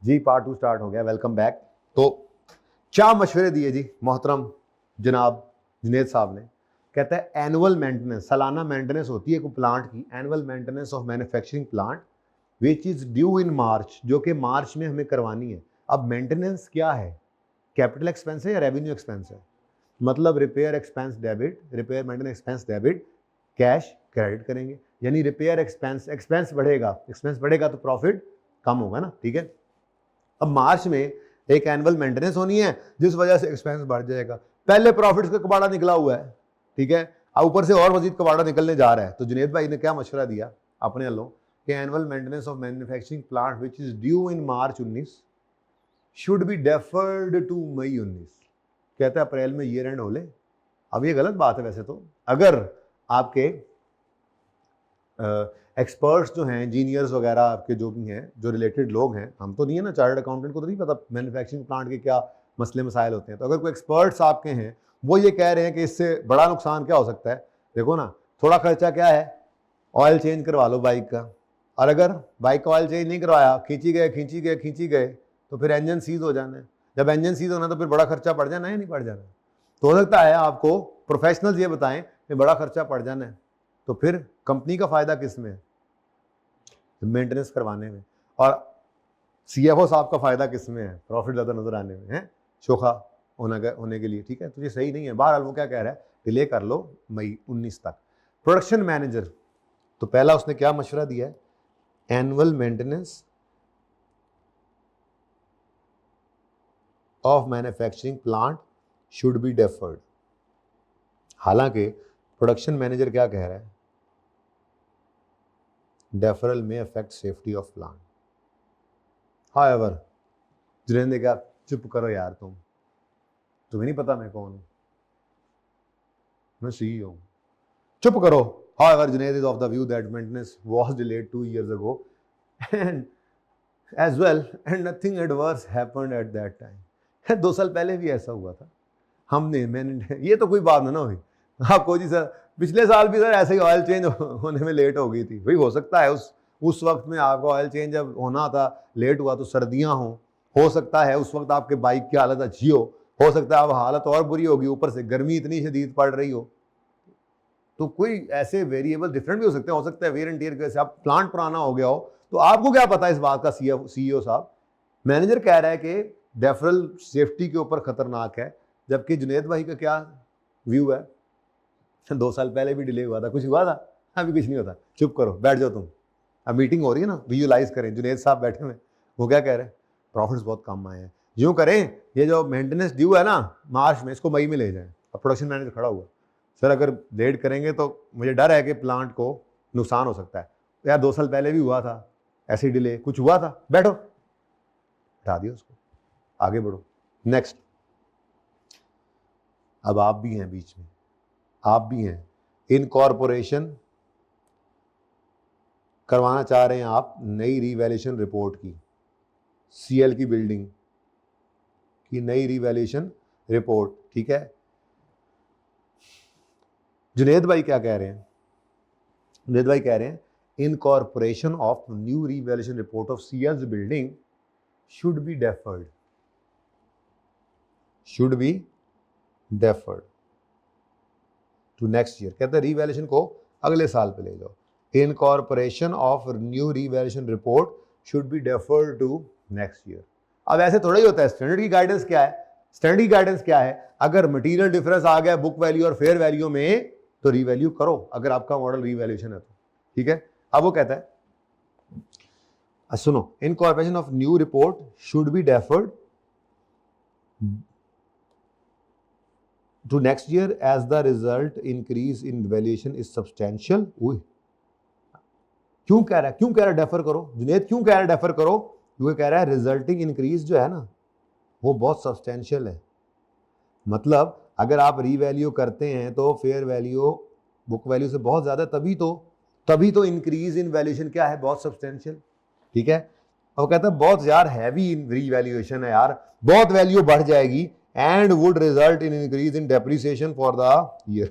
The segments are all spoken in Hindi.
जी पार्ट 2 स्टार्ट हो गया, वेलकम बैक। तो क्या मशवरे दिए जी मोहतरम जनाब जुनेद साहब ने। कहता है एनुअल मेंटेनेंस, सालाना मेंटेनेंस होती है कोई प्लांट की, annual maintenance of manufacturing plant which is due in March, जो कि मार्च में हमें करवानी है। अब मेंटेनेंस क्या है, कैपिटल एक्सपेंस है या रेवेन्यू एक्सपेंस है? मतलब repair expense debit, repair maintenance expense debit, cash credit करेंगे। यानी रिपेयर एक्सपेंस, एक्सपेंस बढ़ेगा, एक्सपेंस बढ़ेगा तो प्रॉफिट कम होगा ना, ठीक है। अब मार्च में एक एनुअल मेंटेनेंस होनी है जिस वजह से एक्सपेंस बढ़ जाएगा। पहले प्रॉफिट्स का कबाड़ा निकला हुआ है, ठीक है, अब ऊपर से और मजीद कबाड़ा निकलने जा रहा है। तो जुनेद भाई ने क्या मशवरा दिया अपने वालों कि annual maintenance of manufacturing plant which is due in March 19 should be deferred to May 19। कहते हैं अप्रैल में ईयर एंड हो ले। अब ये गलत बात है वैसे तो, अगर आपके एक्सपर्ट्स जो हैं, इंजीनियर्स वगैरह आपके जो भी हैं, जो रिलेटेड लोग हैं, हम तो नहीं है ना, चार्टर्ड अकाउंटेंट को तो नहीं पता मैन्युफैक्चरिंग प्लांट के क्या मसले मसाइल होते हैं। तो अगर कोई एक्सपर्ट्स आपके हैं वो ये कह रहे हैं कि इससे बड़ा नुकसान क्या हो सकता है, देखो ना, थोड़ा खर्चा क्या है, ऑयल चेंज करवा लो बाइक का। और अगर बाइक का ऑयल चेंज नहीं करवाया, खींची गए तो फिर इंजन सीज हो जाना है। जब इंजन सीज होना तो फिर बड़ा खर्चा पड़ जाना है, नहीं पड़ जाना? तो हो सकता है आपको प्रोफेशनल्स ये बताएं कि बड़ा खर्चा पड़ जाना है, तो फिर कंपनी का फायदा किस में है? मेंटेनेंस करवाने में। और सीएफओ साहब का फायदा किस में है? प्रॉफिट ज़्यादा नजर आने में है, चोखा होने के लिए, ठीक है। तो ये सही नहीं है। बहरहाल वो क्या कह रहा है, डिले कर लो मई 19 तक। प्रोडक्शन मैनेजर, तो पहला उसने क्या मशवरा दिया है, annual maintenance of manufacturing plant should be deferred. हालांकि प्रोडक्शन मैनेजर क्या कह रहा है, डेफरल में affect safety of plant. However Junaid ने कहा चुप करो यार, तुम्हें नहीं पता मैं कौन हूं, मैं सीईओ हूं, चुप करो। However, Junaid is of the view that maintenance was delayed 2 years ago and as well and nothing adverse happened at that time. 2 साल पहले भी ऐसा हुआ था, मैंने ये तो कोई बात ना हुई आपको जी सर, पिछले साल भी सर ऐसे ही ऑयल चेंज होने में लेट हो गई थी। भाई हो सकता है उस वक्त में आपका ऑयल चेंज जब होना था लेट हुआ तो सर्दियां हो सकता है उस वक्त आपके बाइक की हालत अच्छी हो सकता है अब हालत और बुरी होगी, ऊपर से गर्मी इतनी शदीद पड़ रही हो। तो कोई ऐसे वेरिएबल डिफरेंट भी हो सकता है वेयर एंड टियर की वजह से आप प्लांट पुराना हो गया हो, तो आपको क्या पता इस बात का? सीईओ साहब, मैनेजर कह रहा है कि डेफरल सेफ्टी के ऊपर खतरनाक है, जबकि जुनेद भाई का क्या व्यू है, 2 साल पहले भी डिले हुआ था, कुछ हुआ था? अभी कुछ नहीं होता, चुप करो, बैठ जाओ तुम। अब मीटिंग हो रही है ना, विजुअलाइज करें। जुनेद साहब बैठे हुए, वो क्या कह रहे हैं, प्रॉफिट्स बहुत कम आए हैं, यूं करें ये जो मेंटेनेंस ड्यू है ना मार्च में, इसको मई में ले जाएं। अब प्रोडक्शन मैनेजर खड़ा हुआ, सर अगर लेट करेंगे तो मुझे डर है कि प्लांट को नुकसान हो सकता है। तो यार 2 साल पहले भी हुआ था ऐसे डिले, कुछ हुआ था? बैठो, हटा दिया उसको, आगे बढ़ो। नेक्स्ट, अब आप भी हैं बीच में, आप भी हैं, इनकॉर्पोरेशन करवाना चाह रहे हैं आप नई रिवैल्यूएशन रिपोर्ट की, सीएल की बिल्डिंग की नई रिवैल्यूएशन रिपोर्ट, ठीक है। जुनेद भाई क्या कह रहे हैं, जुनेद भाई कह रहे हैं incorporation of new revaluation report of CL's building should be deferred, should be deferred to next year. कहते हैं रिवैल्यूएशन को अगले साल पे ले जाओ। Incorporation of new revaluation report should be deferred to next year. अब ऐसे थोड़ा ही होता है, स्टैंडर्ड की गाइडेंस क्या है? स्टैंडर्ड की गाइडेंस क्या है, अगर मटेरियल डिफरेंस आ गया बुक वैल्यू और फेयर वैल्यू में तो रिवैल्यू करो, अगर आपका मॉडल रिवैल्यूएशन है तो, ठीक है। अब वो कहता है सुनो, incorporation of new report should be deferred to next year as the result increase in valuation is substantial। क्यों कह रहा है डेफर करो? जुनेद क्यों कह रहा है डेफर करो? क्योंकि कह रहा है रिजल्टिंग इंक्रीज जो है ना वो बहुत सब्सटेंशियल है। मतलब अगर आप रीवैल्यू करते हैं तो फेयर वैल्यू बुक वैल्यू से बहुत ज्यादा, तभी तो इंक्रीज इन वैल्यूएशन क्या है, बहुत सब्सटेंशियल, ठीक है। और कहता है बहुत यार हैवी रीवैल्यूएशन है यार, बहुत वैल्यू बढ़ जाएगी and would result in increase in depreciation for the year।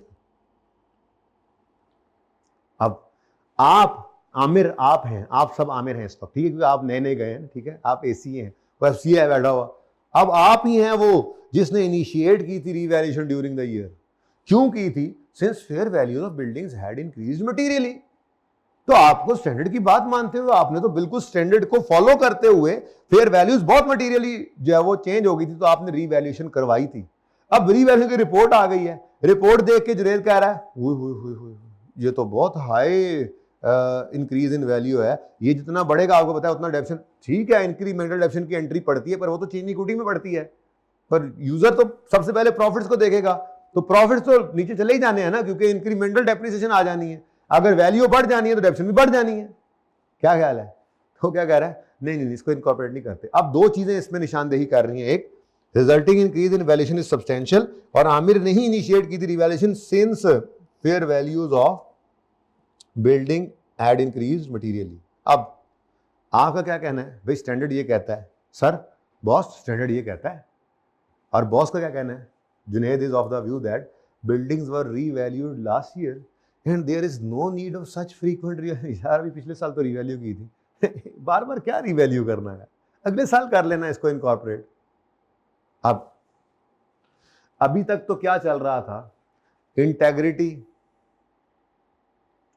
अब आप आमिर, आप हैं, आप सब आमिर हैं इस वक्त, ठीक है, क्योंकि आप नए गए हैं, ठीक है, आप एसी हैं, वो एफसीए है बैठा हुआ। अब आप ही हैं वो जिसने इनिशिएट की थी रीवैल्यूएशन ड्यूरिंग द ईयर। क्यों की थी? Since fair values of buildings had increased materially. तो आपको स्टैंडर्ड की बात मानते हुए आपने तो बिल्कुल स्टैंडर्ड को फॉलो करते हुए फेयर वैल्यूज बहुत मटेरियली जो है वो चेंज हो गई थी, तो आपने रीवैल्यूएशन करवाई थी। अब रीवैल्यूएशन की रिपोर्ट आ गई है, रिपोर्ट देख के जुनेद कह रहा है ये तो बहुत हाई इंक्रीज इन वैल्यू है, ये जितना बढ़ेगा आपको पता है उतना डेप्शन। ठीक है, इंक्रीमेंटल डेप्शन की एंट्री पड़ती है, पर वो तो चेंज इक्विटी में पड़ती है। पर यूजर तो सबसे पहले प्रॉफिट्स को देखेगा, तो प्रॉफिट्स तो नीचे चले ही जाने हैं ना, क्योंकि इंक्रीमेंटल डेप्रिसिएशन आ जानी है। अगर वैल्यू बढ़ जानी है तो डेप्शन भी बढ़ जानी है। क्या ख्याल है? तो क्या कह रहा है? नहीं, इसको इनकॉर्पोरेट नहीं करते। अब दो चीजें इसमें निशानदेही कर रही हैं, एक resulting increase in valuation is substantial, और आमिर ने ही इनिशिएट की थी revaluation since fair values of building had increase materially. अब आपका क्या कहना है? भाई स्टैंडर्ड ये कहता है। सर बॉस स्टैंडर्ड ये कहता है, और बॉस का क्या कहना है? Junaid is of the view that buildings were revalued last year and there is no need of such frequent यार अभी पिछले साल तो रिवैल्यू की थी बार बार क्या रिवैल्यू करना है, अगले साल कर लेना इसको इनकॉर्पोरेट। अब अभी तक तो क्या चल रहा था? इंटेग्रिटी,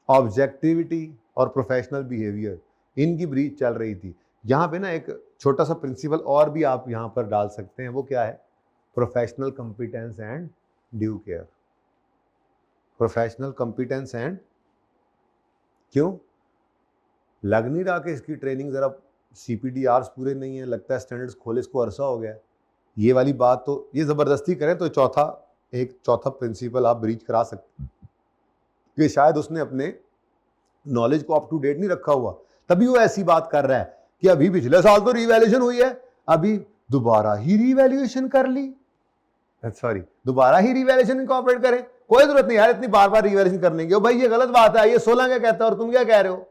ऑब्जेक्टिविटी और प्रोफेशनल बिहेवियर, इनकी ब्रीच चल रही थी। यहां पे ना एक छोटा सा प्रिंसिपल और भी आप यहां पर डाल सकते हैं, वो क्या है? Professional competence and due care. Professional competence and, क्यों लग नहीं रहा कि इसकी ट्रेनिंग जरा CPDRs पूरे नहीं है, लगता है स्टैंडर्ड्स खोले इसको अरसा हो गया। ये वाली बात तो ये जबरदस्ती करें तो एक चौथा प्रिंसिपल आप ब्रीच करा सकते हैं कि शायद उसने अपने नॉलेज को अप टू डेट नहीं रखा हुआ, तभी वो ऐसी बात कर रहा है कि अभी पिछले साल तो रिवैल्यूएशन हुई है, अभी दोबारा ही रिवैल्यूएशन कर ली, सॉरी दोबारा ही रिवैल्यूएशन इनकॉर्पोरेट करें। कोई जरूरत नहीं यार इतनी बार बार रिवैल्यूएशन करने की। भाई ये गलत बात है, ये 16 क्या कहता है और तुम क्या कह रहे हो?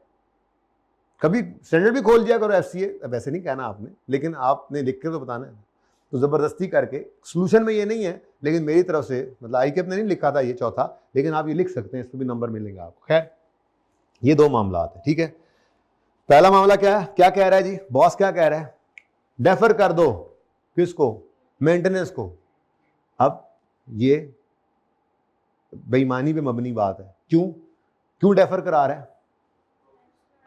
कभी स्टैंडर्ड भी खोल दिया करो FCA, वैसे नहीं कहना आपने, लेकिन आपने लिख के तो बताना है। तो जबरदस्ती करके सोल्यूशन में ये नहीं है, लेकिन मेरी तरफ से मतलब ICAP ने नहीं लिखा था ये चौथा, लेकिन आप ये लिख सकते हैं, इसमें भी नंबर मिलेंगे आपको। खैर ये दो मामला है, ठीक है। पहला मामला क्या है, क्या कह रहा है जी बॉस? क्या कह रहा है? डेफर कर दो किसको? मेंटेनेंस को। अब ये बेईमानी पे मबनी बात है। क्यों डेफर करा रहा है?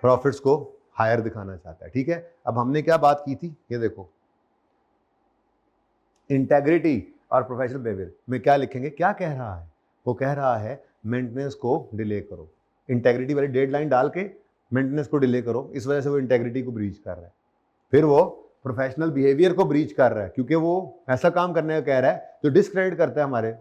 प्रॉफिट्स को हायर दिखाना चाहता है, ठीक है। अब हमने क्या बात की थी, ये देखो, इंटेग्रिटी और प्रोफेशनल बिहेवियर में क्या लिखेंगे? क्या कह रहा है? वो कह रहा है मेंटेनेंस को डिले करो। इंटेग्रिटी वाली डेडलाइन डाल के मेंटेनेंस को डिले करो, इस वजह से वो इंटेग्रिटी को ब्रीच कर रहा है। फिर वो प्रोफेशनल बिहेवियर को ब्रीच कर रहा है, क्योंकि वो ऐसा काम करने का कह रहा है जो डिस्क्रेडिट करता है हमारे।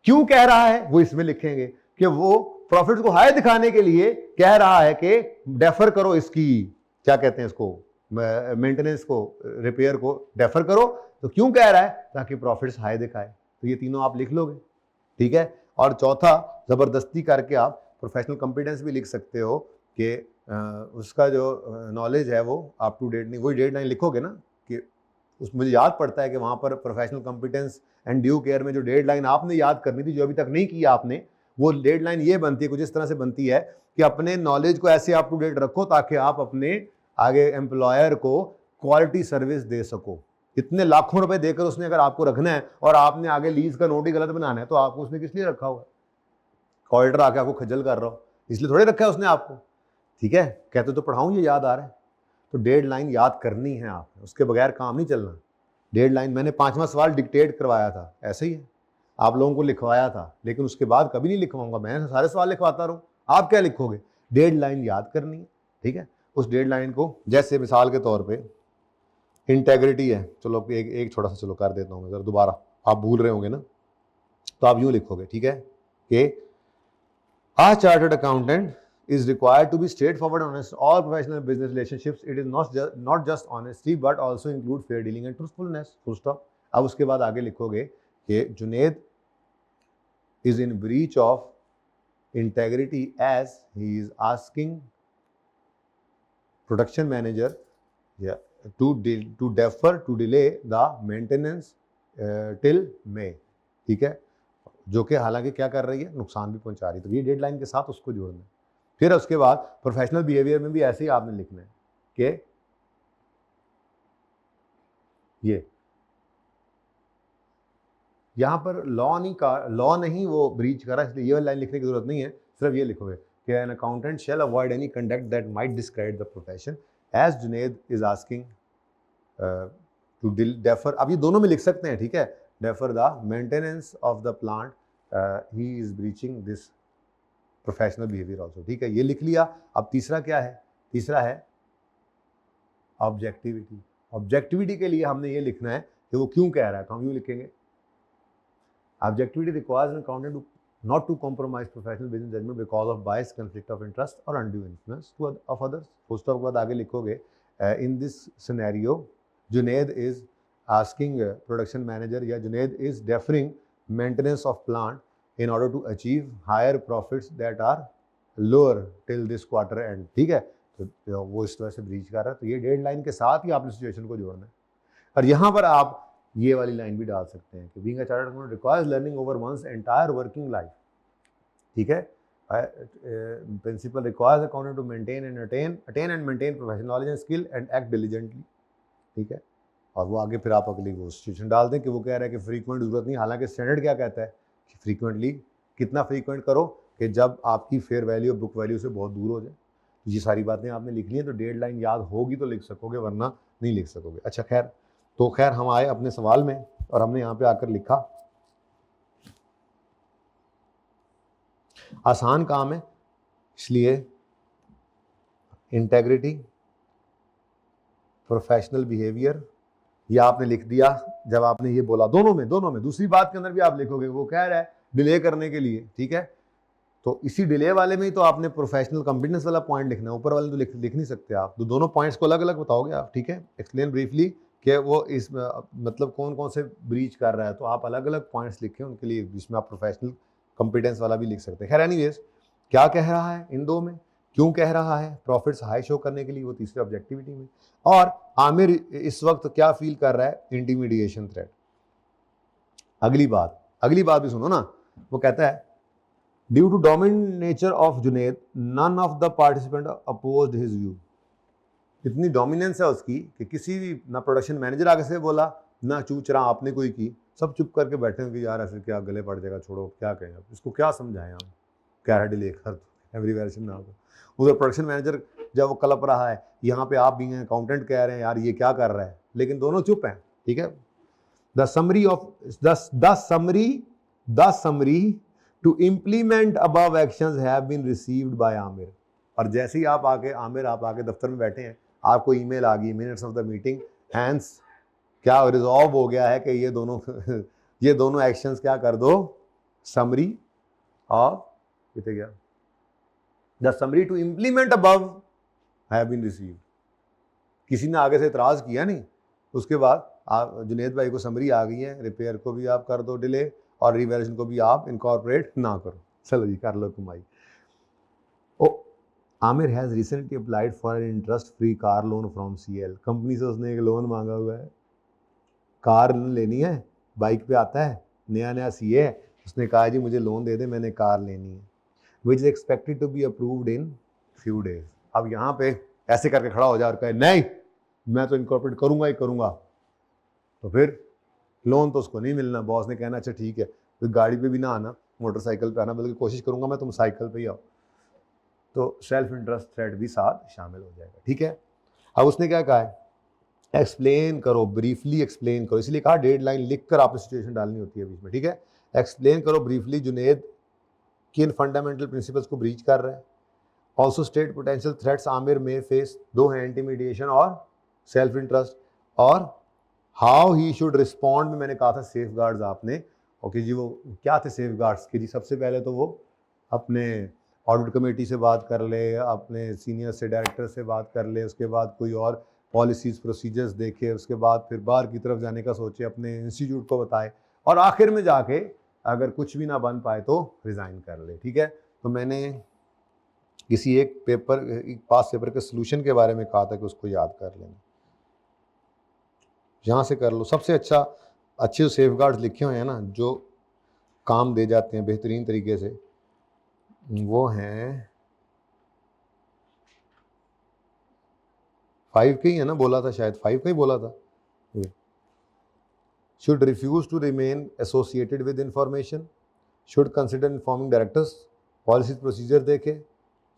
क्यों कह रहा है वो इसमें लिखेंगे कि वो प्रॉफिट को हाई दिखाने के लिए कह रहा है कि डेफर करो इसकी, क्या कहते हैं इसको, मेंटेनेंस को, रिपेयर को डेफर करो। तो क्यों कह रहा है? ताकि प्रॉफिट्स हाई दिखाए। तो ये तीनों आप लिख लोगे, ठीक है। और चौथा जबरदस्ती करके आप प्रोफेशनल कॉम्पिटेंस भी लिख सकते हो कि उसका जो नॉलेज है वो अप टू डेट नहीं, वही डेडलाइन लिखोगे ना कि मुझे याद पड़ता है कि वहाँ पर professional competence and due care में जो डेडलाइन आपने याद करनी थी, जो अभी तक नहीं किया आपने, वो डेडलाइन ये बनती है, कुछ इस तरह से बनती है कि अपने नॉलेज को ऐसे अप टू डेट रखो ताकि आप अपने आगे एम्प्लॉयर को क्वालिटी सर्विस दे सको। इतने लाखों रुपए देकर उसने अगर आपको रखना है और आपने आगे लीज का नोट ही गलत बनाना है, तो आपको उसने किस लिए रखा हुआ है? ऑडिटर आके आपको खज्जल कर रहा हो, इसलिए थोड़े रखा है उसने आपको, ठीक है। कहते तो पढ़ाऊं, ये याद आ रहा है। तो डेडलाइन याद करनी है आपने, उसके बगैर काम नहीं चलना। डेडलाइन मैंने 5वां सवाल डिक्टेट करवाया था, ऐसे ही है, आप लोगों को लिखवाया था, लेकिन उसके बाद कभी नहीं लिखवाऊंगा, मैं सारे सवाल लिखवाता रहूं, आप क्या लिखोगे? डेडलाइन याद करनी है, ठीक है। उस डेडलाइन को, जैसे मिसाल के तौर पे इंटेग्रिटी है, चलो एक छोटा सा चलो कर देता हूँ जरा, दोबारा आप भूल रहे होंगे ना, तो आप यूं लिखोगे, ठीक है, कि आ chartered accountant is required to be straightforward and honest all professional business relationships. It is not just honesty but also include fair dealing and truthfulness. Full stop. अब उसके बाद आगे लिखोगे कि Junaid is in breach of integrity as he is asking production manager to defer to delay the maintenance till May, ठीक है, जो कि हालांकि क्या कर रही है, नुकसान भी पहुंचा रही है। तो ये डेडलाइन के साथ उसको जोड़ना है। फिर उसके बाद प्रोफेशनल बिहेवियर में भी ऐसे ही आपने लिखना है कि ये यहाँ पर लॉ नहीं वो ब्रीच करा, इसलिए ये वाली लाइन लिखने की जरूरत नहीं है, सिर्फ ये लिखोगे कि an accountant shall avoid any conduct that might discredit the profession as Junaid is asking to defer, अब ये दोनों में लिख सकते हैं, ठीक है, defer the maintenance of the plant, he is breaching this professional behaviour also, ठीक है, ये लिख लिया। अब तीसरा क्या है, तीसरा है ऑब्जेक्टिविटी। ऑब्जेक्टिविटी के लिए हमने ये लिखना है कि वो क्यों कह रहा है, तो हम यूँ लिखेंगे objectivity requires an accountant to not to compromise professional business judgment because of bias, conflict of interest or undue influence of others। full stop के बाद आगे लिखोगे in this scenario Junaid is asking production manager या Junaid is deferring maintenance of plant in order to achieve higher profits that are lower till this quarter end, ठीक है, तो वो इस तरह से ब्रीच कर रहा है, तो ये डेडलाइन के साथ ही आपने सिचुएशन को जोड़ना है। और यहाँ पर आप ये वाली लाइन भी डाल सकते हैं कि being a chartered accountant requires learning over one's entire working life, ठीक है, principle requires accountant to maintain and maintain professional knowledge and skill and act diligently, ठीक है, और वो आगे फिर आप अगली वो सिचुएशन डाल दें कि वो कह रहा है कि फ्रीक्वेंट जरूरत नहीं, हालांकि स्टैंडर्ड क्या कहता है कि फ्रीक्वेंटली, कितना फ्रीक्वेंट करो कि जब आपकी फेयर वैल्यू बुक वैल्यू से बहुत दूर हो जाए। ये सारी बातें आपने लिख ली हैं, तो डेडलाइन याद होगी तो लिख सकोगे, वरना नहीं लिख सकोगे। अच्छा खैर, तो खैर हम आए अपने सवाल में और हमने यहाँ पे आकर लिखा आसान काम है, इसलिए इंटेग्रिटी, प्रोफेशनल बिहेवियर, ये आपने लिख दिया जब आपने ये बोला। दोनों में दूसरी बात के अंदर भी आप लिखोगे, वो कह रहा है डिले करने के लिए, ठीक है, तो इसी डिले वाले में ही तो आपने प्रोफेशनल कॉम्पिटेंस वाला पॉइंट लिखना है, ऊपर वाले तो लिख नहीं सकते आप, तो दोनों पॉइंट्स को अलग अलग बताओगे आप, ठीक है, एक्सप्लेन ब्रीफली कि वो इस मतलब कौन कौन से ब्रीच कर रहा है, तो आप अलग अलग पॉइंट्स लिखें उनके लिए, जिसमें आप प्रोफेशनल कॉम्पिटेंस वाला भी लिख सकते हैं। खैर एनीवेज, क्या कह रहा है इन दो में, क्यों कह रहा है, प्रॉफिट्स हाई शो करने के लिए, वो तीसरे ऑब्जेक्टिविटी में, और आमिर इस वक्त क्या फील कर रहा है, इंटिमिडिएशन थ्रेट। अगली बात भी सुनो ना, वो कहता है due to dominant nature of Junaid none of the participant opposed his view. इतनी डोमिनेंस है उसकी कि किसी भी ना प्रोडक्शन मैनेजर आगे से बोला, ना चूचरा आपने कोई की, सब चुप करके बैठे हैं कि यार ऐसे क्या गले पड़ जाएगा, छोड़ो, क्या कहें अब इसको, क्या समझाएं हम, क्या है डिले कर एवरीवेयर ना हो। उधर प्रोडक्शन मैनेजर जब वो कलप रहा है, यहाँ पे आप भी अकाउंटेंट कह रहे हैं यार ये क्या कर रहा है, लेकिन दोनों चुप हैं, ठीक है। The summary to implement above actions have been received by Aamir. और जैसे ही आप आके दफ्तर में बैठे हैं, आपको ईमेल आ गई, minutes of the meeting, hence क्या रिजॉल्व हो गया है कि ये दोनों एक्शंस क्या कर दो, समरी ऑफ, कितने गया, the summary to implement above have been received. किसी ने आगे से इतराज किया नहीं, उसके बाद आप जुनेद भाई को समरी आ गई है, रिपेयर को भी आप कर दो डिले और रिवैल्यूएशन को भी आप इनकॉर्पोरेट ना करो, चलो जी कर लो कमाई। ओ Aamir has recently applied for an interest free car loan from CL। Company से उसने एक लोन मांगा हुआ है, कार लेनी है, बाइक पे आता है, नया CA है, उसने कहा जी मुझे लोन दे दे, मैंने कार लेनी है, which is expected to be approved in few days. अब यहाँ पे ऐसे करके खड़ा हो जाए और कहे नहीं मैं तो इनकॉर्पोरेट करूँगा ही करूँगा, तो फिर लोन तो उसको नहीं मिलना। बॉस ने कहना अच्छा ठीक है, तो गाड़ी पे भी ना आना, मोटरसाइकिल पे आना, बल्कि कोशिश करूँगा मैं तुम साइकिल पे ही आओ, तो सेल्फ इंटरेस्ट थ्रेट भी साथ शामिल हो जाएगा, ठीक है। अब उसने क्या कहा है, एक्सप्लेन करो, ब्रीफली एक्सप्लेन करो, इसलिए कहा डेडलाइन लिख कर आपने सिचुएशन डालनी होती है बीच में, ठीक है। एक्सप्लेन करो ब्रीफली जुनेद किन फंडामेंटल प्रिंसिपल्स को ब्रीच कर रहा है, also state potential threats Aamir में फेस, दो हैं इंटिमिडिएशन और सेल्फ इंटरेस्ट, और हाउ ही शुड रिस्पॉन्ड में मैंने कहा था सेफ गार्ड्स आपने, ओके जी, वो क्या थे सेफ गार्ड्स के जी, सबसे पहले तो वो अपने ऑडिट कमेटी से बात कर ले, अपने सीनियर से डायरेक्टर से बात कर ले, उसके बाद कोई और पॉलिसीज़ प्रोसीजर्स देखे, उसके बाद फिर बाहर की तरफ जाने का सोचे, अपने इंस्टीट्यूट को बताए, और आखिर में जाके अगर कुछ भी ना बन पाए तो रिज़ाइन कर ले, ठीक है। तो मैंने किसी एक पास पेपर के सोल्यूशन के बारे में कहा था कि उसको याद कर लेना, यहाँ से कर लो। सबसे अच्छे जो सेफ गार्ड्स लिखे हुए हैं ना, जो काम दे जाते हैं बेहतरीन तरीके से, वो हैं 5 के ही है ना, बोला था शायद 5 का ही बोला था, should refuse to remain associated with information, should consider informing directors, policies procedure देखे,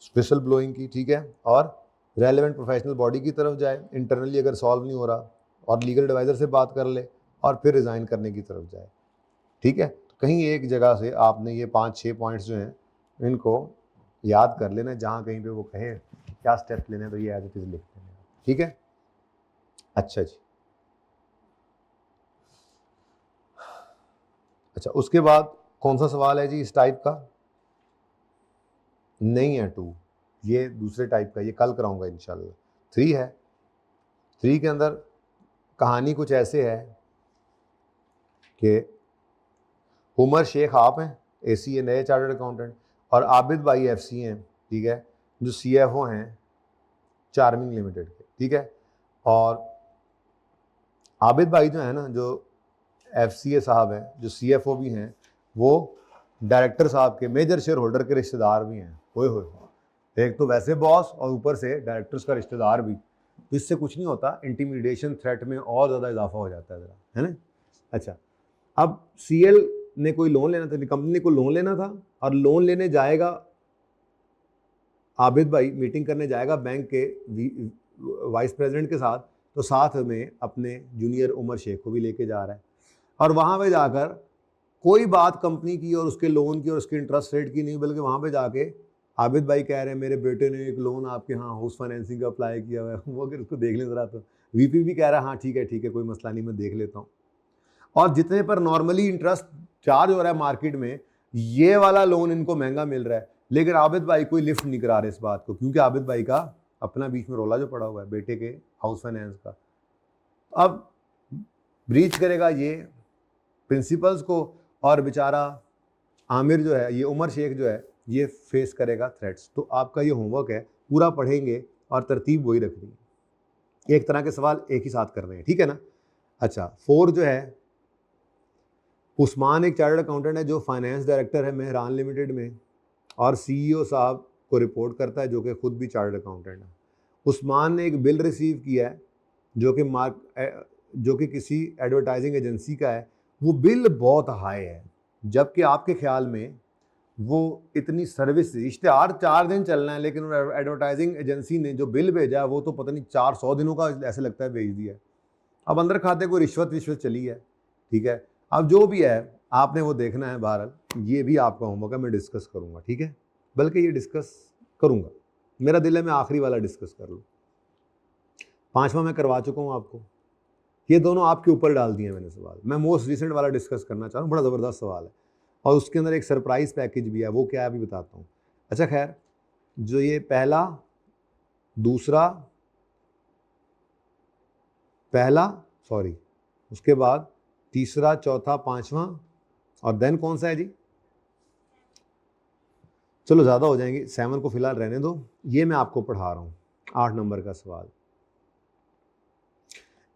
स्पेशल ब्लोइंग की, ठीक है, और रेलेवेंट प्रोफेशनल बॉडी की तरफ जाए, इंटरनली अगर सॉल्व नहीं हो रहा और लीगल एडवाइज़र से बात कर ले और फिर रिज़ाइन करने की तरफ जाए, ठीक है। तो कहीं एक जगह से आपने ये 5-6 पॉइंट्स जो हैं इनको याद कर लेना, जहाँ कहीं पे वो कहे क्या स्टेप लेने, तो ये एज इट इज़ लिख लेना, ठीक है। अच्छा जी, अच्छा उसके बाद कौन सा सवाल है जी इस टाइप का? नहीं है 2, ये दूसरे टाइप का, ये कल कराऊंगा इंशाल्लाह। 3 है, 3 के अंदर कहानी कुछ ऐसे है कि उमर शेख आप हैं, एसी है, नए चार्टर्ड अकाउंटेंट, और आबिद भाई एफसी हैं, ठीक है, जो सीएफओ हैं चार्मिंग लिमिटेड के, ठीक है। और आबिद भाई जो है ना, जो एफसीए साहब हैं, जो सीएफओ भी हैं, वो डायरेक्टर साहब के मेजर शेयर होल्डर के रिश्तेदार भी हैं। होए होए, एक तो वैसे बॉस और ऊपर से डायरेक्टर्स का रिश्तेदार भी, तो इससे कुछ नहीं होता, इंटिमिडेशन थ्रेट में और ज़्यादा इजाफा हो जाता है ज़रा, है ना। अच्छा, अब सीएल ने कोई लोन लेना था, कंपनी को लोन लेना था, और लोन लेने जाएगा आबिद भाई, मीटिंग करने जाएगा बैंक के वाइस प्रेसिडेंट के साथ, तो साथ में अपने जूनियर उमर शेख को भी लेके जा रहा है, और वहाँ पे जाकर कोई बात कंपनी की और उसके लोन की और उसके इंटरेस्ट रेट की नहीं, बल्कि वहाँ पे जाके आबिद भाई कह रहे हैं मेरे बेटे ने एक लोन आपके यहाँ हाउस फाइनेंसिंग का अप्लाई किया हुआ है, वो अगर उसको देख लें ज़रा, तो वीपी भी कह रहा है हाँ ठीक है कोई मसला नहीं, मैं देख लेता हूँ। और जितने पर नॉर्मली इंटरेस्ट चार्ज हो रहा है मार्केट में, ये वाला लोन इनको महंगा मिल रहा है, लेकिन आबिद भाई कोई लिफ्ट नहीं करा रहे इस बात को, क्योंकि आबिद भाई का अपना बीच में रोला जो पड़ा हुआ है बेटे के हाउस फाइनेंस का। अब ब्रीच करेगा ये प्रिंसिपल्स को, और बेचारा आमिर जो है, ये उमर शेख जो है, ये फेस करेगा थ्रेट्स। तो आपका ये होमवर्क है, पूरा पढ़ेंगे और तरतीब वही रखनी है, एक तरह के सवाल एक ही साथ कर रहे हैं, ठीक है ना। अच्छा, 4 जो है, उस्मान एक चार्टर्ड अकाउंटेंट है जो फाइनेंस डायरेक्टर है मेहरान लिमिटेड में, और सीईओ साहब को रिपोर्ट करता है, जो कि खुद भी चार्टर्ड अकाउंटेंट है। उस्मान ने एक बिल रिसीव किया है जो कि किसी एडवर्टाइजिंग एजेंसी का है, वो बिल बहुत हाई है, जबकि आपके ख्याल में वो इतनी सर्विस, इश्तेहार 4 दिन चलना है, लेकिन एडवर्टाइजिंग एजेंसी ने जो बिल भेजा है वो तो पता नहीं 400 दिनों का ऐसे लगता है भेज दिया है। अब अंदर खाते कोई रिश्वत चली है, ठीक है। अब जो भी है आपने वो देखना है, बहरहाल ये भी आपका होमवर्क है, मैं डिस्कस करूँगा, ठीक है, बल्कि ये डिस्कस करूँगा, मेरा दिल है मैं आखिरी वाला डिस्कस कर लूँ। 5वां मैं करवा चुका हूँ आपको, ये दोनों आपके ऊपर डाल दिए मैंने सवाल। मैं मोस्ट रिसेंट वाला डिस्कस करना चाह रहा हूँ, बड़ा ज़बरदस्त सवाल है, और उसके अंदर एक सरप्राइज़ पैकेज भी है, वो क्या है अभी बताता हूँ। अच्छा खैर, जो ये उसके बाद तीसरा, चौथा, 5वां, और देन कौन सा है जी, चलो ज़्यादा हो जाएंगे, 7 को फिलहाल रहने दो, ये मैं आपको पढ़ा रहा हूँ 8 नंबर का सवाल।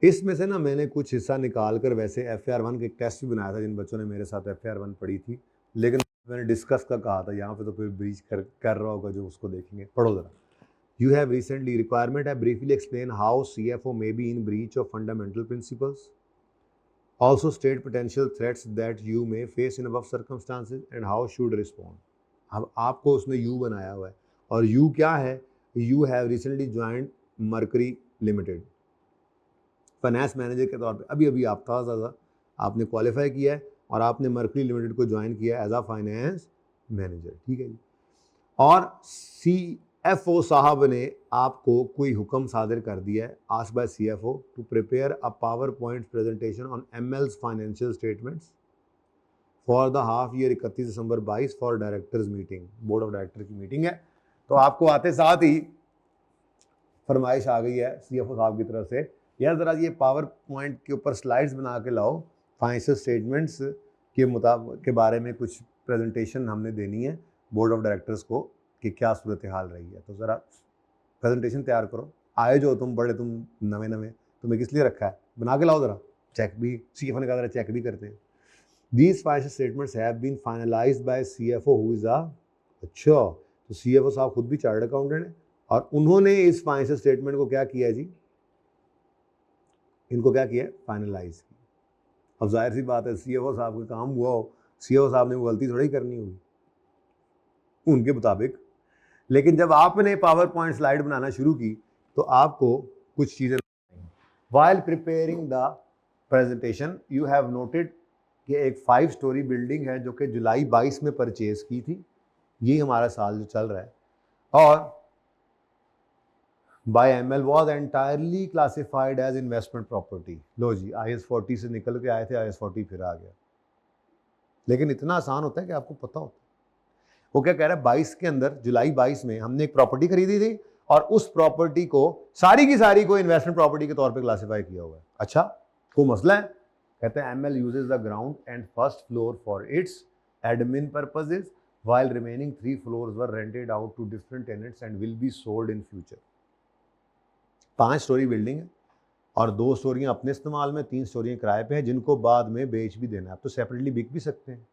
इसमें से ना मैंने कुछ हिस्सा निकाल कर, वैसे FAR1 के टेस्ट भी बनाया था जिन बच्चों ने मेरे साथ FAR1 पढ़ी थी, लेकिन मैंने डिस्कस का कहा था, यहाँ पे तो फिर ब्रीच कर रहा होगा जो उसको देखेंगे। पढ़ो ज़रा। You have recently requirement है briefly explain how CFO may be in breach of fundamental principles. Also state potential threats that you may face in above circumstances and how should respond. अब आपको उसने U बनाया हुआ है, और U क्या है, You have recently joined Mercury Limited finance manager के तौर पे, अभी आप ताज़ा आपने क्वालिफाई किया है और आपने मर्करी लिमिटेड को ज्वाइन किया एज अ फाइनेंस मैनेजर, ठीक है जी। और CFO साहब ने आपको कोई हुक्म सादिर कर दिया है, asked by CFO to prepare a PowerPoint presentation on ML's financial statements for the half year 31 December 22 for directors meeting, board of director की मीटिंग है। तो आपको आते साथ ही फरमाइश आ गई है CFO साहब की तरफ से, यार ज़रा ये पावर पॉइंट के ऊपर स्लाइड्स बना के लाओ, फाइनेंशियल स्टेटमेंट्स के बारे में कुछ प्रेजेंटेशन हमने देनी है बोर्ड ऑफ डायरेक्टर्स को कि क्या सूरत हाल रही है, तो ज़रा प्रेजेंटेशन तैयार करो, आए जो तुम बड़े, तुम नवे तुम्हें किस लिए रखा है, बना के लाओ ज़रा, चेक भी CFO ने कहा ज़रा चेक भी करते हैं। These financial statements have been finalised by CFO who is अच्छा, तो CFO साहब खुद भी चार्टर्ड अकाउंटेंट है, और उन्होंने इस फाइनेंशियल स्टेटमेंट को क्या किया है जी, इनको क्या किया है, फाइनलाइज किया, अब जाहिर सी बात है सीएफओ साहब का काम हुआ हो, सीएफओ साहब ने वो गलती थोड़ी करनी होगी उनके मुताबिक। लेकिन जब आपने पावर पॉइंट स्लाइड बनाना शुरू की तो आपको कुछ चीज़ें, while preparing the presentation you have noted कि एक 5 स्टोरी बिल्डिंग है जो कि जुलाई 22 में परचेज की थी, यही हमारा साल जो चल रहा है, और by ML was entirely classified as investment property. लो जी, IAS 40 से निकल के आए थे, IAS 40 फिर आ गया। लेकिन इतना आसान होता है कि आपको पता होता है। वो क्या कह रहा है, 22 के अंदर, जुलाई 22 में हमने एक प्रॉपर्टी खरीदी थी और उस प्रॉपर्टी को सारी की सारी को इन्वेस्टमेंट प्रॉपर्टी के तौर पे क्लासिफाई किया हुआ है। अच्छा, कोई मसला है? कहते हैं ML uses the ground and first floor for its admin purposes while remaining 3 floors were rented out to different tenants and will be sold in future। 5 story building है और 2 स्टोरियां अपने इस्तेमाल में, 3 स्टोरियां किराए पे हैं जिनको बाद में बेच भी देना है। अब तो सेपरेटली बिक भी सकते हैं,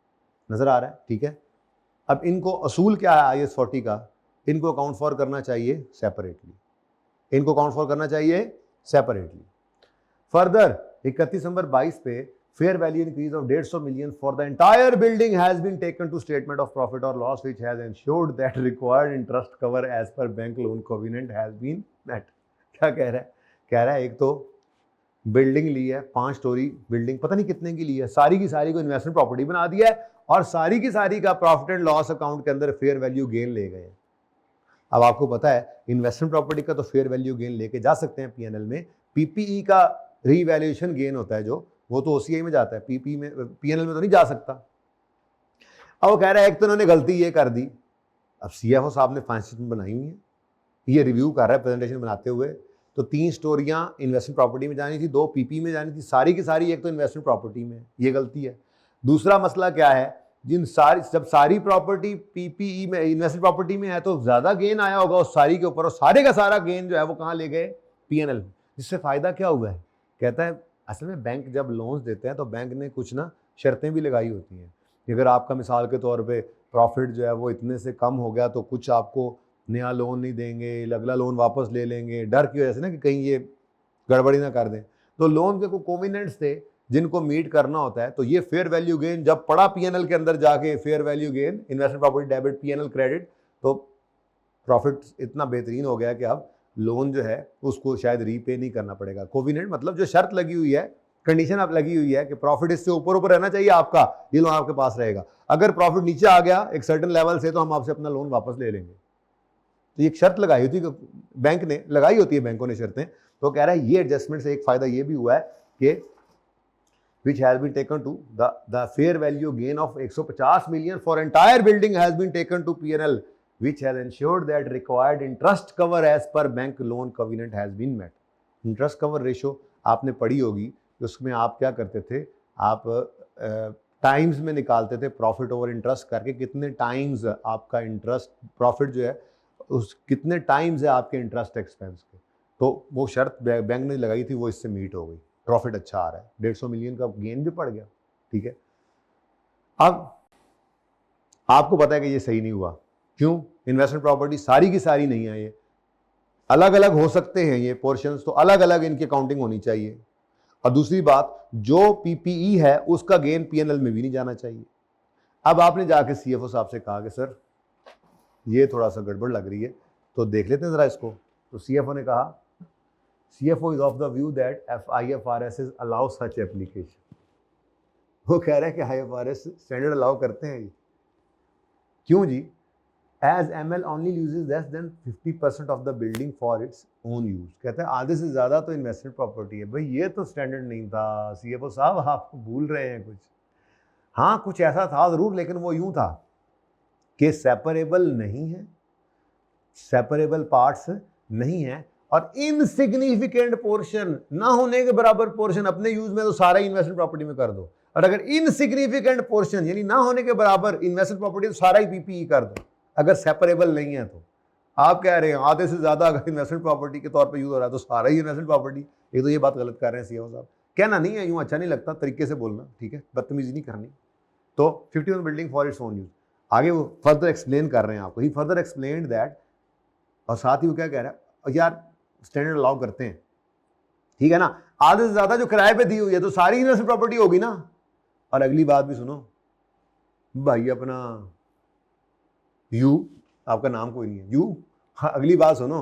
नजर आ रहा है? ठीक है। अब इनको असूल क्या है IAS 40 का, इनको अकाउंट फॉर करना चाहिए सेपरेटली, इनको अकाउंट फॉर करना चाहिए सेपरेटली। फर्दर 31 दिसंबर 22 पे fair value increase of 150 million for the entire building has been taken to statement of profit or loss which has ensured that required interest cover as per bank loan covenant has been met। क्या कह रहा है? कह रहा है एक तो बिल्डिंग ली है, 5 स्टोरी बिल्डिंग, पता नहीं कितने की ली है, सारी की सारी को इन्वेस्टमेंट प्रॉपर्टी बना दिया है और सारी की सारी का प्रॉफिट एंड लॉस अकाउंट के अंदर फेयर वैल्यू गेन ले गए। अब आपको पता है इन्वेस्टमेंट प्रॉपर्टी का तो फेयर वैल्यू गेन लेके जा सकते हैं पीएनएल में, पीपीई का रीवैल्यूएशन गेन होता है जो, वो तो ओसीआई में जाता है, पीपी में, पीएनएल में तो नहीं जा सकता। अब वो कह रहा है एक तो उन्होंने गलती ये कर दी, अब सीएफओ साहब ने फाइनेंस स्टेटमेंट बनाई हुई है, ये रिव्यू कर रहा है प्रेजेंटेशन बनाते हुए, तो 3 स्टोरियां इन्वेस्टमेंट प्रॉपर्टी में जानी थी, 2 पीपी में जानी थी, सारी की सारी एक तो इन्वेस्टमेंट प्रॉपर्टी में, ये गलती है। दूसरा मसला क्या है, जब सारी प्रॉपर्टी पीपीई में, इन्वेस्टमेंट प्रॉपर्टी में है तो ज्यादा गेन आया होगा उस सारी के ऊपर, और सारे का सारा गेन जो है वो कहाँ ले गए? पीएनएल। जिससे फायदा क्या हुआ है? कहता है असल में बैंक जब लोन्स देते हैं तो बैंक ने कुछ ना शर्तें भी लगाई होती हैं कि अगर आपका मिसाल के तौर पे प्रॉफिट जो है वो इतने से कम हो गया तो कुछ आपको नया लोन नहीं देंगे, अगला लोन वापस ले लेंगे, डर की वजह से ना कि कहीं ये गड़बड़ी ना कर दें। तो लोन के कोई कोविनेंट्स थे जिनको मीट करना होता है। तो ये फेयर वैल्यू गेन जब पड़ा पीएनएल के अंदर जाके, fair value gain, investment property debit, PNL credit, तो प्रॉफिट इतना बेहतरीन हो गया कि अब लोन जो है उसको शायद रीपे नहीं करना पड़ेगा। कोविनेंट मतलब जो शर्त लगी हुई है, कंडीशन अब लगी हुई है कि प्रॉफिट इससे ऊपर ऊपर रहना चाहिए आपका, ये लोन आपके पास रहेगा। अगर प्रॉफिट नीचे आ गया एक सर्टेन लेवल से तो हम आपसे अपना लोन वापस ले लेंगे। तो एक शर्त लगाई होती है, बैंक ने लगाई होती है, बैंकों ने शर्तें। तो कह रहा है ये एडजस्टमेंट से एक फायदा ये भी हुआ है कि which has been taken to the fair value gain of 150 million for entire building has been taken to P&L, which has ensured that required interest cover as per bank loan covenant has been met। Interest cover ratio आपने पढ़ी होगी, उसमें आप क्या करते थे, आप टाइम्स में निकालते थे प्रॉफिट ओवर इंटरेस्ट करके, कितने टाइम्स आपका इंटरेस्ट प्रॉफिट जो है उस कितने टाइम्स है आपके इंटरेस्ट एक्सपेंस के। तो वो शर्त बैंक ने लगाई थी, वो इससे मीट हो गई, प्रॉफिट अच्छा आ रहा है, 150 मिलियन का गेन भी पड़ गया। ठीक है, अब आपको पता है कि ये सही नहीं हुआ। क्यों? इन्वेस्टमेंट प्रॉपर्टी सारी की सारी नहीं है, ये अलग अलग हो सकते हैं, ये पोर्शंस तो अलग अलग इनकी अकाउंटिंग होनी चाहिए। और दूसरी बात, जो पीपीई है उसका गेन पीएनएल में भी नहीं जाना चाहिए। अब आपने जाके सीएफओ साहब से कहा कि सर ये थोड़ा सा गड़बड़ लग रही है, तो देख लेते हैं जरा इसको। तो सीएफओ ने कहा, CFO is of the view that IFRS allow such application। वो कह रहा है कि IFRS स्टैंडर्ड अलाउ करते हैं ये। क्यों जी? As ML only uses less than 50% of the building for its own use। कहते हैं आधे से ज़्यादा तो इन्वेस्टमेंट प्रॉपर्टी है। भाई ये तो स्टैंडर्ड नहीं था CFO साहब, आप भूल रहे हैं कुछ। हाँ कुछ ऐसा था ज़रूर, लेकिन वो यूँ था कि सेपरेबल नहीं है, सेपरेबल पार्ट्स नहीं है, और इनसिग्निफिकेंट पोर्शन, ना होने के बराबर पोर्शन अपने यूज में तो सारा इन्वेस्टमेंट प्रॉपर्टी में कर दो, और अगर इनसिग्निफिकेंट पोर्शन यानी ना होने के बराबर इन्वेस्टमेंट प्रॉपर्टी तो सारा ही पीपीई कर दो। अगर सेपरेबल नहीं है तो आप कह रहे हैं आधे से ज्यादा अगर इन्वेस्टमेंट प्रॉपर्टी के तौर पे यूज हो रहा है तो सारा ही इन्वेस्टमेंट प्रॉपर्टी। एक तो ये बात गलत कर रहे हैं सीएओ साहब, कहना नहीं है, यूं अच्छा नहीं लगता, तरीके से बोलना, ठीक है, बदतमीजी नहीं करनी। तो 51 building for its own use, आगे वो फर्दर एक्सप्लेन कर रहे हैं आपको, ही फर्दर एक्सप्लेन्ड दैट। और साथ ही वो क्या कह रहा है, यार स्टैंडर्ड अलाउ करते हैं, ठीक है ना। आधे से ज्यादा जो किराए पे दी हुई है तो सारी इन्वेस्टमेंट प्रॉपर्टी होगी ना। और अगली बात भी सुनो भाई, अपना यू, आपका नाम कोई नहीं है यू, हाँ अगली बात सुनो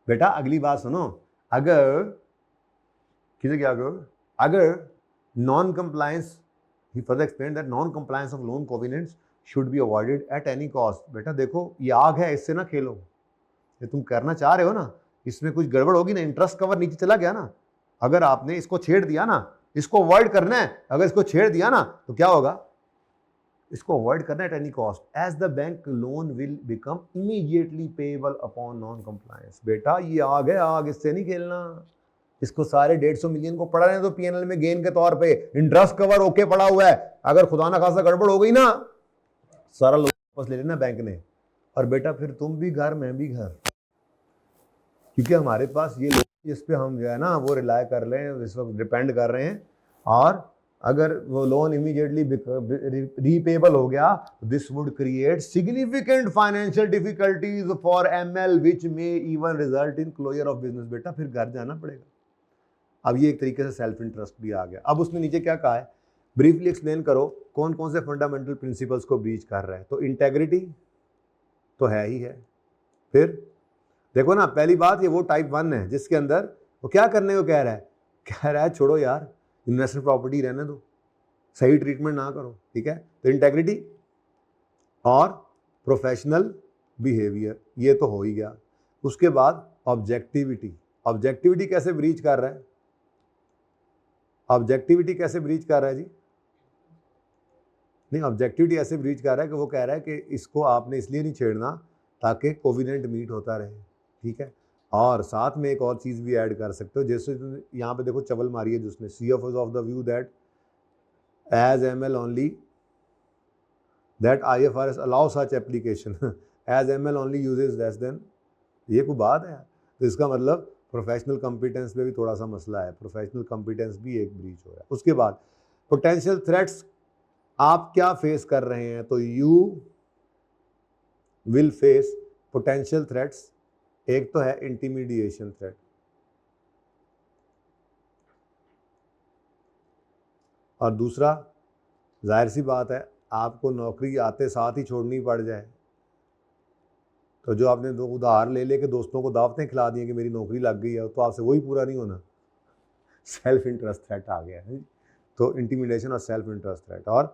बेटा, अगली बात सुनो, अगर किसे क्या करो, अगर non compliance, he further explain that non compliance of loan covenants should be avoided eight any cost. बेटा देखो ये आग है, इससे ना खेलो, ये तुम करना चाह रहे हो ना, इसमें कुछ गड़बड़ होगी ना, इंटरेस्ट कवर नीचे चला गया ना, अगर आपने इसको छेड़ दिया ना, इसको अवॉइड करना है, अगर इसको छेड़ दिया ना तो क्या होगा, इसको अवॉइड करना at any cost, as the bank loan will become immediately payable upon non compliance. बेटा ये आग है, आग, इससे नहीं खेलना, इसको सारे 150 मिलियन को पड़ा रहे तो पीएनएल में गेन के तौर पे इंटरेस्ट कवर ओके पड़ा हुआ है, अगर खुदा ना खासा गड़बड़ हो गई ना, सारा लोन वापस ले लेना बैंक ने, और बेटा फिर तुम भी घर, मैं भी घर, क्योंकि हमारे पास ये लोग जिस पे हम जो है ना वो रिलाय कर रहे हैं, इस वक्त डिपेंड कर रहे हैं, और अगर वो लोन इमीडिएटली रीपेबल हो गया, this would create significant financial difficulties for ML which may even result in closure of business. बेटा फिर घर जाना पड़ेगा। अब ये एक तरीके से सेल्फ इंटरेस्ट भी आ गया। अब उसने नीचे क्या कहा है, ब्रीफली एक्सप्लेन करो कौन कौन से फंडामेंटल प्रिंसिपल्स को ब्रीच कर रहा है। तो इंटेग्रिटी तो है ही है, फिर देखो ना, पहली बात ये वो टाइप 1 है जिसके अंदर वो क्या करने को कह रहा है छोड़ो यार, इन्वेस्टमेंट प्रॉपर्टी रहने दो, सही ट्रीटमेंट ना करो, ठीक है। तो इंटेग्रिटी और प्रोफेशनल बिहेवियर ये तो हो ही गया। उसके बाद ऑब्जेक्टिविटी, ऑब्जेक्टिविटी कैसे ब्रीच कर रहा है, ऑब्जेक्टिविटी कैसे ब्रीच कर रहा है जी, नहीं ऑब्जेक्टिविटी ऐसे ब्रीच कर रहा है कि वो कह रहा है कि इसको आपने इसलिए नहीं छेड़ना ताकि कोविनेंट मीट होता रहे, ठीक है। और साथ में एक और चीज़ भी ऐड कर सकते हो, जैसे यहाँ पे देखो चवल मारी है जिसने, CFO is of the view that as ML only that IFRS allow such application as ML only uses less than, ये कोई बात है। तो इसका मतलब प्रोफेशनल कॉम्पिटेंस में भी थोड़ा सा मसला है, प्रोफेशनल कॉम्पिटेंस भी एक ब्रीच हो रहा है। उसके बाद पोटेंशियल थ्रेट्स आप क्या फेस कर रहे हैं, तो you will face potential threats, एक तो है इंटिमिडिएशन थ्रेट, और दूसरा जाहिर सी बात है आपको नौकरी आते साथ ही छोड़नी पड़ जाए, तो जो आपने दो उधार ले लेके दोस्तों को दावतें खिला दी कि मेरी नौकरी लग गई है, तो आपसे वही पूरा नहीं होना, सेल्फ इंटरेस्ट थ्रेट आ गया है। तो इंटिमिडेशन और सेल्फ इंटरेस्ट थ्रेट, और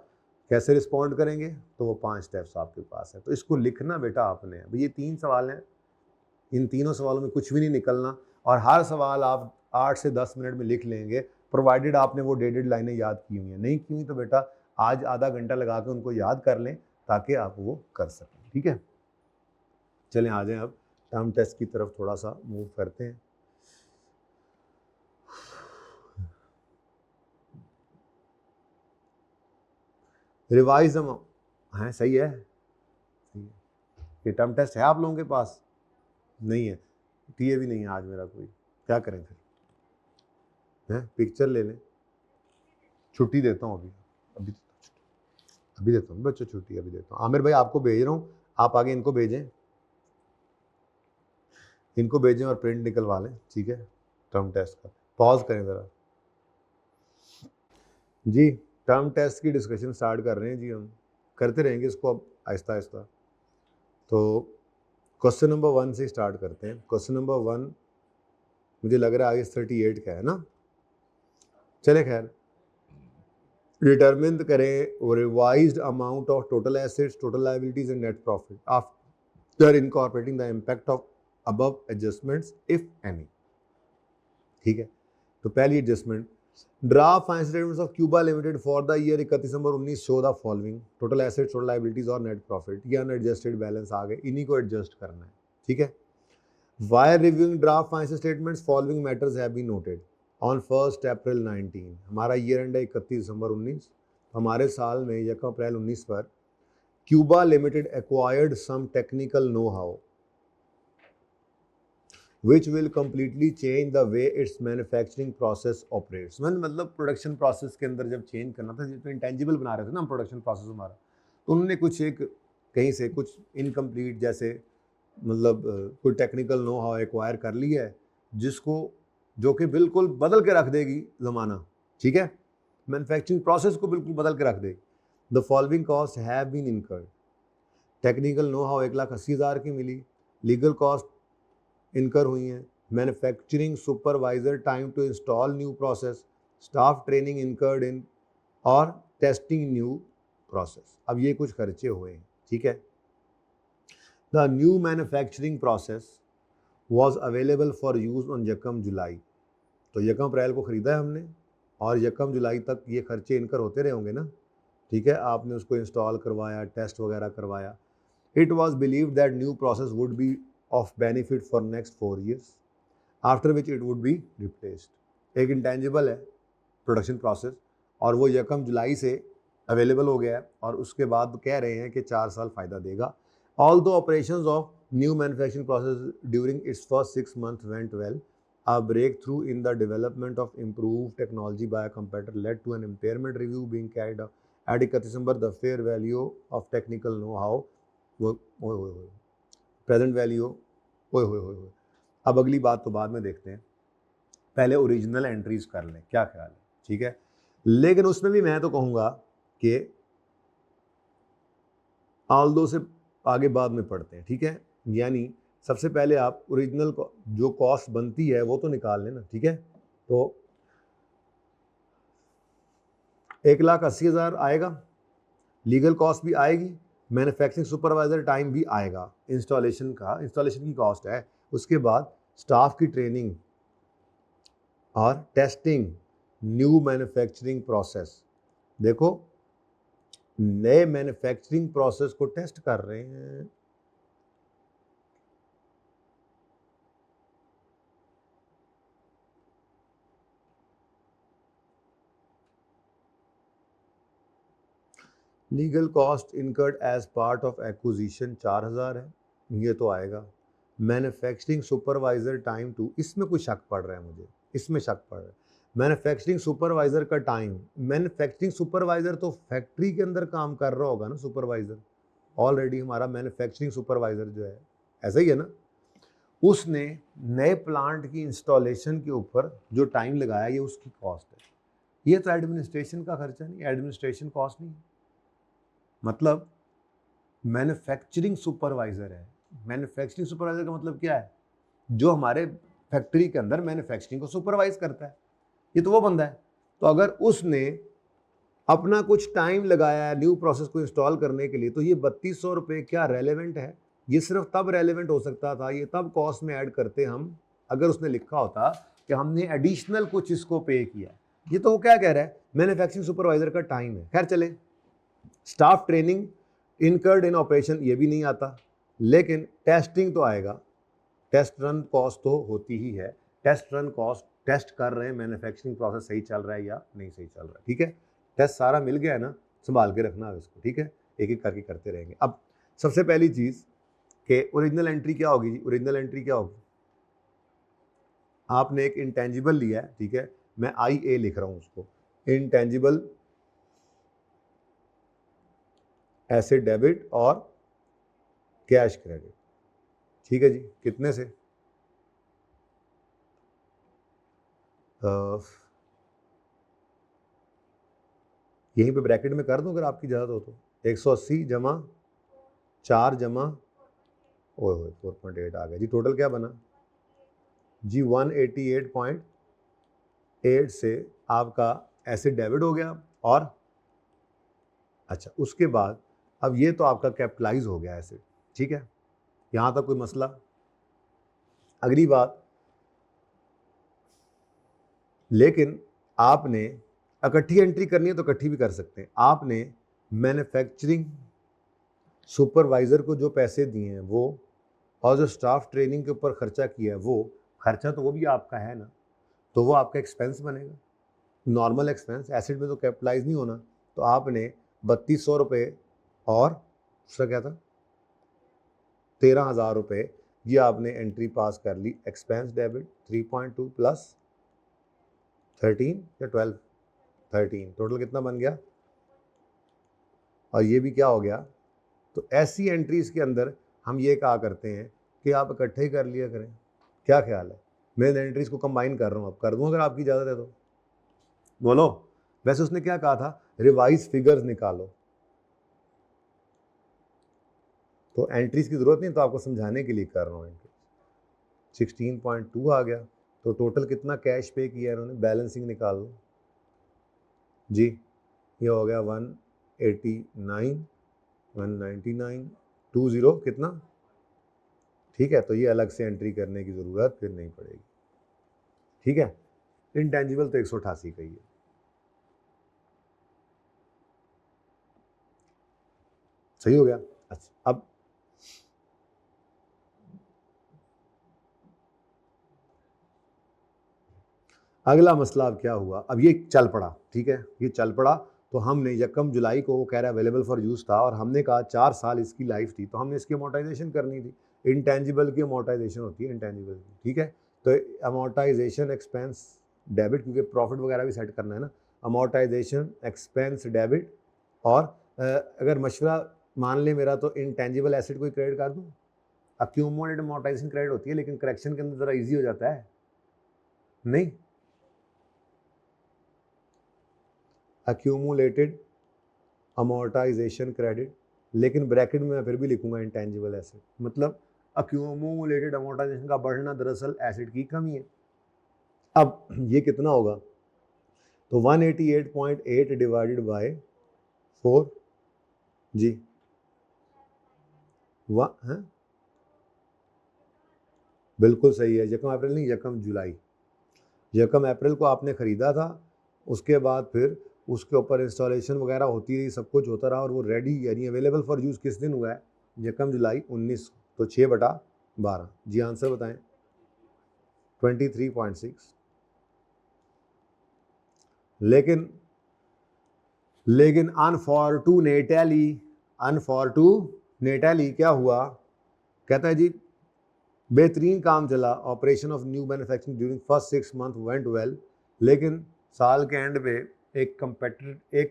कैसे रिस्पॉन्ड करेंगे, तो वो 5 स्टेप्स आपके पास है। तो इसको लिखना बेटा आपने, अब ये 3 सवाल हैं, इन तीनों सवालों में कुछ भी नहीं निकलना, और हर सवाल आप 8 से 10 मिनट में लिख लेंगे, प्रोवाइडेड आपने वो डेडेड लाइनें याद की हुई हैं। नहीं की हुई तो बेटा आज आधा घंटा लगा के उनको याद कर लें ताकि आप वो कर सकें, ठीक है। चलें आ जाएं अब टर्म टेस्ट की तरफ थोड़ा सा मूव करते हैं। रिवाइज हैं, सही है, ये टर्म टेस्ट है आप लोगों के पास, नहीं है, टीए भी नहीं है आज मेरा कोई, क्या करें फिर, हैं पिक्चर ले लें, छुट्टी देता हूँ अभी देता हूँ बच्चों छुट्टी, अभी देता हूँ। आमिर भाई आपको भेज रहा हूँ, आप आगे इनको भेजें और प्रिंट निकलवा लें, ठीक है। टर्म टेस्ट का पॉज करें ज़रा जी, टर्म टेस्ट की डिस्कशन स्टार्ट कर रहे हैं जी, हम करते रहेंगे इसको अब आहिस्ता आहिस्ता। तो क्वेश्चन नंबर 1 से स्टार्ट करते हैं। क्वेश्चन नंबर 1 मुझे लग रहा है आगे 38 का है ना, चले खैर, डिटरमिन करें revised amount of total assets, total liabilities and net profit after incorporating the impact of above adjustments if any, ठीक है। तो पहली adjustment, draft financial statements of Cuba limited for the year 31 December 19 show the following total assets, total liabilities और नेट प्रॉफिट, ये अनएडजस्टेड बैलेंस आ गए, इन्हीं को एडजस्ट करना है, ठीक है। While reviewing draft financial statements, following matters have been noted. On 1st April 19, हमारा ईयर एंड है 31 दिसंबर 19, हमारे साल में 1 अप्रैल 19 पर Cuba Limited acquired some technical know how which will completely change the way its manufacturing process operates। मतलब प्रोडक्शन प्रोसेस के अंदर जब चेंज करना था, जिसमें इंटेंजिबल बना रहे थे ना हम प्रोडक्शन प्रोसेस हमारा, तो उन्होंने कुछ एक कहीं से कुछ इनकम्प्लीट जैसे मतलब कोई टेक्निकल नो हाउ एक्वायर कर लिया है, जिसको जो कि बिल्कुल बदल के रख देगी ज़माना, ठीक है, मैन्युफैक्चरिंग प्रोसेस को बिल्कुल बदल के रख देगी। The following cost have been incurred, technical know how 1,80,000 की मिली, लीगल कॉस्ट इनकर हुई हैं, manufacturing supervisor time to install new process, staff training incurred in और टेस्टिंग न्यू प्रोसेस। अब ये कुछ खर्चे हुए हैं, ठीक है। The new manufacturing process was available for use on यकम जुलाई, तो यकम अप्रैल को ख़रीदा है हमने और यकम जुलाई तक ये खर्चे इनकर होते रहे होंगे ना, ठीक है। आपने उसको इंस्टॉल करवाया, टेस्ट वगैरह करवाया। It was believe that new process would be of benefit for next 4 years, after which it would be replaced. एक इंटेंजिबल है प्रोडक्शन प्रोसेस और वो यकम जुलाई से अवेलेबल हो गया है और उसके बाद कह रहे हैं कि 4 साल फ़ायदा देगा। All the operations of new manufacturing process during its first 6 months went well, a breakthrough in the development of improved technology by a competitor led to an impairment review being carried out at 31 December. The fair value of technical know-how present value। अब अगली बात तो बाद में देखते हैं, पहले ओरिजिनल एंट्रीज कर लें, क्या ख्याल है, ठीक है। लेकिन उसमें भी मैं तो कहूँगा कि ऑल्दो से आगे बाद में पढ़ते हैं, ठीक है। यानी सबसे पहले आप ओरिजिनल जो कॉस्ट बनती है वो तो निकाल लेना, ठीक है। तो 1,80,000 आएगा, लीगल कॉस्ट भी आएगी, मैन्युफैक्चरिंग सुपरवाइजर टाइम भी आएगा, इंस्टॉलेशन की कॉस्ट है, उसके बाद स्टाफ की ट्रेनिंग और टेस्टिंग न्यू मैन्युफैक्चरिंग प्रोसेस। देखो नए मैन्युफैक्चरिंग प्रोसेस को टेस्ट कर रहे हैं, legal cost incurred as part of acquisition 4,000 है, ये तो आएगा। मैन्युफैक्चरिंग सुपरवाइजर टाइम टू, इसमें कुछ शक पड़ रहा है मुझे, इसमें शक पड़ रहा है। मैन्युफैक्चरिंग सुपरवाइजर का टाइम, मैन्युफैक्चरिंग सुपरवाइजर तो फैक्ट्री के अंदर काम कर रहा होगा ना सुपरवाइजर, ऑलरेडी हमारा मैन्युफैक्चरिंग सुपरवाइजर जो है ऐसा ही है ना, उसने नए प्लांट की इंस्टॉलेशन के ऊपर जो टाइम लगाया ये उसकी कॉस्ट है। ये तो एडमिनिस्ट्रेशन का खर्चा नहीं, एडमिनिस्ट्रेशन कॉस्ट नहीं, मतलब मैन्युफैक्चरिंग सुपरवाइजर है। मैन्युफैक्चरिंग सुपरवाइजर का मतलब क्या है, जो हमारे फैक्ट्री के अंदर मैन्युफैक्चरिंग को सुपरवाइज करता है, ये तो वो बंदा है। तो अगर उसने अपना कुछ टाइम लगाया है न्यू प्रोसेस को इंस्टॉल करने के लिए, तो ये 3200 रुपये क्या रेलेवेंट है? ये सिर्फ तब रेलेवेंट हो सकता था, ये तब कॉस्ट में ऐड करते हम अगर उसने लिखा होता कि हमने एडिशनल कुछ इसको पे किया। ये तो वो क्या कह रहा है, मैन्युफैक्चरिंग सुपरवाइजर का टाइम है। खैर चले, स्टाफ ट्रेनिंग इनकर्ड इन ऑपरेशन, ये भी नहीं आता, लेकिन टेस्टिंग तो आएगा। टेस्ट रन कॉस्ट तो होती ही है, टेस्ट रन कॉस्ट, टेस्ट कर रहे हैं मैन्युफैक्चरिंग प्रोसेस सही चल रहा है या नहीं सही चल रहा है, ठीक है। टेस्ट सारा मिल गया है ना, संभाल के रखना है इसको, ठीक है, एक एक करके करते रहेंगे। अब सबसे पहली चीज़ कि ओरिजिनल एंट्री क्या होगी जी, ओरिजिनल एंट्री क्या होगी, आपने एक इंटेंजिबल लिया है, ठीक है, मैं IA लिख रहा हूँ उसको, इंटेंजिबल एसेट डेबिट और कैश क्रेडिट, ठीक है जी। कितने से, यहीं पे ब्रैकेट में कर दूं अगर आपकी ज़्यादा हो तो, 180 जमा 4 जमा 4.8 आ गया जी। टोटल क्या बना जी, 188.8 से आपका एसेट डेबिट हो गया। और अच्छा, उसके बाद अब ये तो आपका कैपिटलाइज हो गया एसेट, ठीक है, यहाँ तक कोई मसला। अगली बात, लेकिन आपने इकट्ठी एंट्री करनी है तो इकट्ठी भी कर सकते हैं। आपने मैन्युफैक्चरिंग सुपरवाइज़र को जो पैसे दिए हैं वो, और जो स्टाफ ट्रेनिंग के ऊपर खर्चा किया है वो खर्चा, तो वो भी आपका है ना, तो वो आपका एक्सपेंस बनेगा, नॉर्मल एक्सपेंस। एसेट में तो कैपिटलाइज नहीं होना, तो आपने 3200 रुपये और उसका क्या था 13,000 रुपये, ये आपने एंट्री पास कर ली, एक्सपेंस डेबिट 3.2 प्लस 13 या 12, 13, टोटल कितना बन गया, और ये भी क्या हो गया। तो ऐसी एंट्रीज के अंदर हम ये कहा करते हैं कि आप इकट्ठे ही कर लिया करें, क्या ख्याल है। मैं इन एंट्रीज को कंबाइन कर रहा हूँ, अब कर दूँ अगर आपकी इजाज़त है तो। बोलो। वैसे उसने क्या कहा था, रिवाइज फिगर्स निकालो, तो एंट्रीज की जरूरत नहीं, तो आपको समझाने के लिए कर रहा हूँ। एंट्री 16.2 आ गया, तो टोटल कितना कैश पे किया इन्होंने, बैलेंसिंग निकाल लो जी। ये हो गया 189, 199, 20 कितना, ठीक है। तो ये अलग से एंट्री करने की ज़रूरत फिर नहीं पड़ेगी, ठीक है। इंटेंजिबल तो 188 का ही है। सही हो गया। अच्छा, अब अगला मसला अब क्या हुआ, अब ये चल पड़ा, ठीक है, ये चल पड़ा। तो हमने यकम जुलाई को वो कह रहा है अवेलेबल फॉर यूज़ था, और हमने कहा 4 साल इसकी लाइफ थी, तो हमने इसकी अमोर्टाइजेशन करनी थी। इंटेंजिबल की अमोर्टाइजेशन होती है इंटेंजिबल की, ठीक है। तो अमोर्टाइजेशन एक्सपेंस डेबिट, क्योंकि प्रॉफिट वगैरह भी सेट करना है ना, अमोर्टाइजेशन एक्सपेंस डेबिट। और अगर मशवरा मान ले मेरा, तो इंटेंजिबल एसेट कोई क्रेडिट कर दूँ, अक्यूमुलेटेड अमोर्टाइजेशन क्रेडिट होती है, लेकिन करेक्शन के अंदर ज़रा ईजी हो जाता है नहीं। अक्यूमुलेटेड अमोर्टाइजेशन क्रेडिट, लेकिन ब्रैकेट में मैं फिर भी लिखूंगा इंटेंजिबल एसेट, मतलब अक्यूमुलेटेड अमोर्टाइजेशन का बढ़ना दरअसल एसेट की कमी है। अब ये कितना होगा, तो 188.8 डिवाइडेड बाय 4 जी, है बिल्कुल सही है। यकम अप्रैल नहीं, यकम जुलाई। यकम अप्रैल को आपने ख़रीदा था, उसके बाद फिर उसके ऊपर इंस्टॉलेशन वगैरह होती रही, सब कुछ होता रहा, और वो रेडी यानी अवेलेबल फॉर यूज़ किस दिन हुआ है, यकम जुलाई 19, तो 6/12 जी। आंसर बताएं। 23.6। लेकिन अनफॉर्टूनेटली क्या हुआ, कहता है जी बेहतरीन काम चला, operation of new manufacturing during first 6 month went well, लेकिन साल के एंड पे एक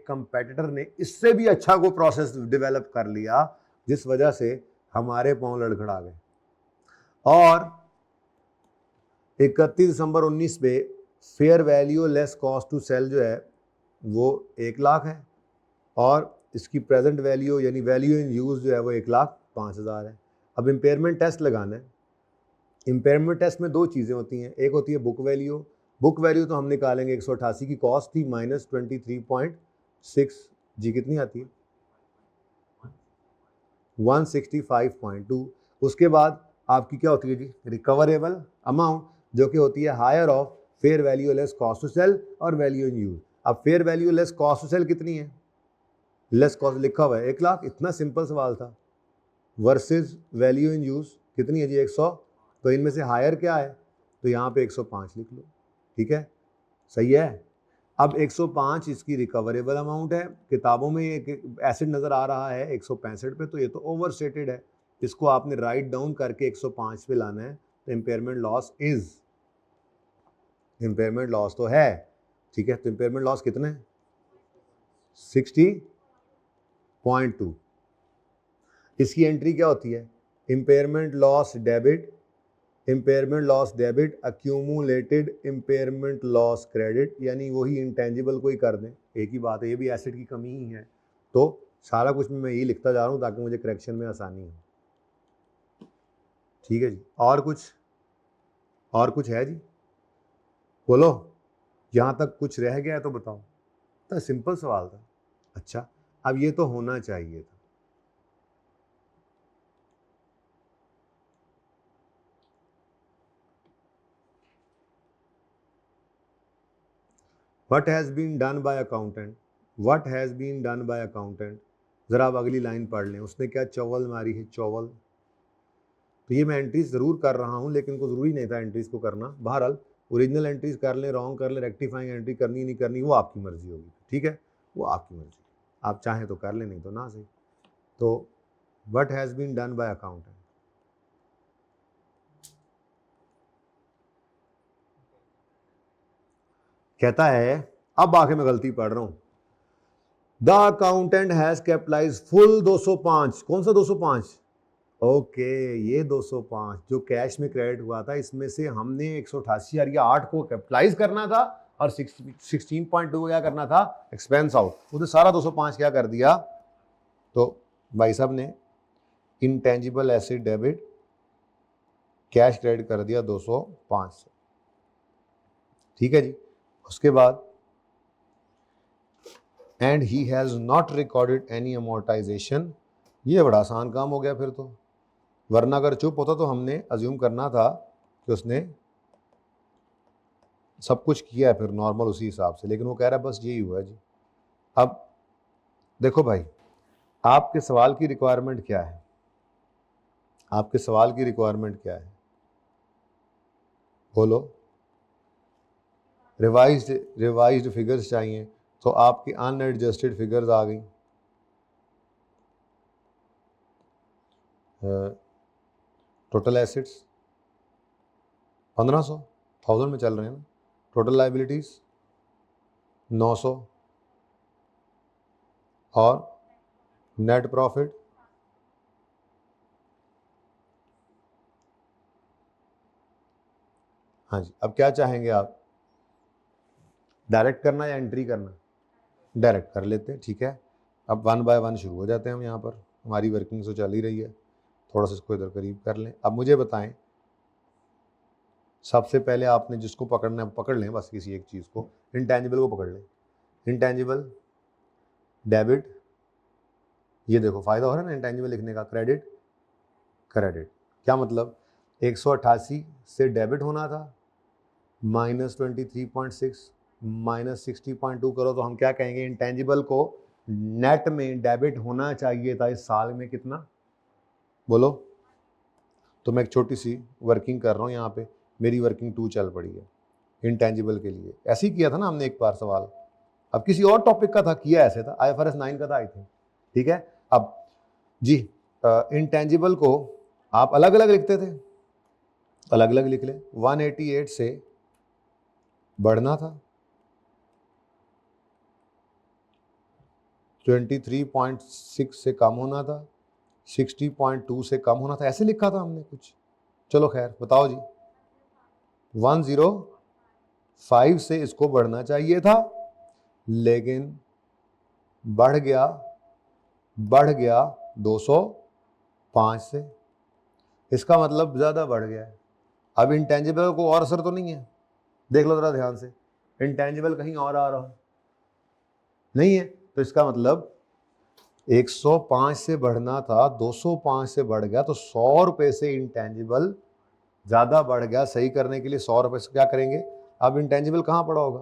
कंपेटिटर ने इससे भी अच्छा को प्रोसेस डेवलप कर लिया, जिस वजह से हमारे पांव लड़खड़ा गए। और 31 दिसंबर 19 पे fair value less cost to sell जो है वो 1 लाख है, और इसकी प्रेजेंट वैल्यू यानी वैल्यू इन यूज जो है वो 1,05,000 है। अब इम्पेयरमेंट टेस्ट लगाना है। इम्पेयरमेंट टेस्ट में 2 चीज़ें होती हैं, एक होती है बुक वैल्यू। बुक वैल्यू तो हम निकालेंगे 188 की कॉस्ट थी माइनस 23.6 जी, कितनी आती है 165.2। उसके बाद आपकी क्या होती है जी, रिकवरेबल अमाउंट, जो कि होती है higher of fair value less cost to sell और वैल्यू इन यूज। अब fair value less cost to sell कितनी है, लेस कॉस्ट लिखा हुआ है 1 लाख, इतना सिंपल सवाल था, वर्सेस वैल्यू इन यूज कितनी है जी 100, तो इनमें से हायर क्या है, तो यहाँ पे 105 लिख लो, ठीक है, सही है। अब 105 इसकी रिकवरेबल अमाउंट है, किताबों में एक एसिड नज़र आ रहा है 165 पे, तो ये तो ओवर स्टेटेड है, इसको आपने राइट डाउन करके 105 पे लाना है। तो इम्पेयरमेंट लॉस तो है, ठीक है। तो इम्पेयरमेंट लॉस कितना है 60.2। इसकी एंट्री क्या होती है, impairment loss debit accumulated impairment loss credit, यानी वही इंटेंजिबल को ही कर दें, एक ही बात है, ये भी एसेट की कमी ही है। तो सारा कुछ मैं यही लिखता जा रहा हूँ ताकि मुझे करेक्शन में आसानी हो, ठीक है जी। और कुछ है जी, बोलो, यहाँ तक कुछ रह गया है तो बताओ, तो सिंपल सवाल था। अच्छा, अब ये तो होना चाहिए था, What has been done by accountant? जरा अब अगली लाइन पढ़ लें, उसने क्या चौवल मारी है, चौवल। तो ये मैं एंट्रीज ज़रूर कर रहा हूँ, लेकिन को ज़रूरी नहीं था एंट्रीज को करना। बहरहाल ओरिजिनल एंट्रीज कर लें, रॉन्ग कर लें, रेक्टिफाइंग एंट्री करनी नहीं करनी वो आपकी मर्जी होगी, ठीक है, वो आपकी मर्जी, आप चाहें तो कर लें, नहीं तो ना सही। तो what has been done by accountant, कहता है, अब आके मैं गलती पढ़ रहा हूँ, the accountant has capitalise full 205, कौन सा 205, ओके, ये 205 जो कैश में क्रेडिट हुआ था, इसमें से हमने 188 या 8 को कैपिटलाइज करना था और 16.2 क्या करना था, एक्सपेंस आउट। वो तो सारा 205 क्या कर दिया, तो भाई साहब ने intangible asset debit cash credit कर दिया 205 से। ठीक है जी। उसके बाद and he has not recorded any amortisation. ये बड़ा आसान काम हो गया फिर तो, वरना अगर चुप होता तो हमने अज्यूम करना था कि उसने सब कुछ किया है फिर नॉर्मल उसी हिसाब से, लेकिन वो कह रहा है बस यही हुआ है जी। अब देखो भाई, आपके सवाल की रिक्वायरमेंट क्या है, आपके सवाल की रिक्वायरमेंट क्या है, बोलो। रिवाइज्ड फिगर्स चाहिए, तो आपकी अनएडजस्टेड फिगर्स आ गई। टोटल एसेट्स 1500 1000 में चल रहे हैं ना। टोटल लाइबिलिटीज 900 और नेट प्रॉफिट हाँ जी। अब क्या चाहेंगे आप, डायरेक्ट करना या एंट्री करना? डायरेक्ट कर लेते हैं, ठीक है। अब 1 बाय 1 शुरू हो जाते हैं हम। यहाँ पर हमारी वर्किंग तो चल ही रही है, थोड़ा सा इसको इधर करीब कर लें। अब मुझे बताएं, सबसे पहले आपने जिसको पकड़ना है पकड़ लें, बस किसी एक चीज़ को, इंटेंजिबल को पकड़ लें। इंटेंजिबल डेबिट, ये देखो फ़ायदा हो रहा है ना इंटेंजिबल लिखने का। क्रेडिट क्रेडिट क्या मतलब, 188 से डेबिट होना था, -23.6 -60.2 करो तो हम क्या कहेंगे, इंटेंजिबल को नेट में डेबिट होना चाहिए था इस साल में कितना, बोलो। तो मैं एक छोटी सी वर्किंग कर रहा हूँ यहाँ पे, मेरी वर्किंग 2 चल पड़ी है इंटेंजिबल के लिए। ऐसे ही किया था ना हमने एक बार सवाल, अब किसी और टॉपिक का था, किया ऐसे था, IFRS 9 का था आई थिंक। ठीक है। अब जी, इंटेंजिबल को आप अलग अलग लिखते थे, अलग अलग लिख ले। 188 से बढ़ना था, 23.6 से कम होना था, 60.2 से कम होना था, ऐसे लिखा था हमने कुछ। चलो खैर बताओ जी, 105 से इसको बढ़ना चाहिए था, लेकिन बढ़ गया 205 से। इसका मतलब ज़्यादा बढ़ गया है। अब इंटेंजिबल को और असर तो नहीं है, देख लो ज़रा ध्यान से, इंटेंजिबल कहीं और आ रहा है नहीं है, तो इसका मतलब 105 से बढ़ना था, 205 से बढ़ गया, तो 100 रुपये से इंटेंजिबल ज़्यादा बढ़ गया। सही करने के लिए 100 रुपये से क्या करेंगे, अब इंटेंजिबल कहाँ पड़ा होगा,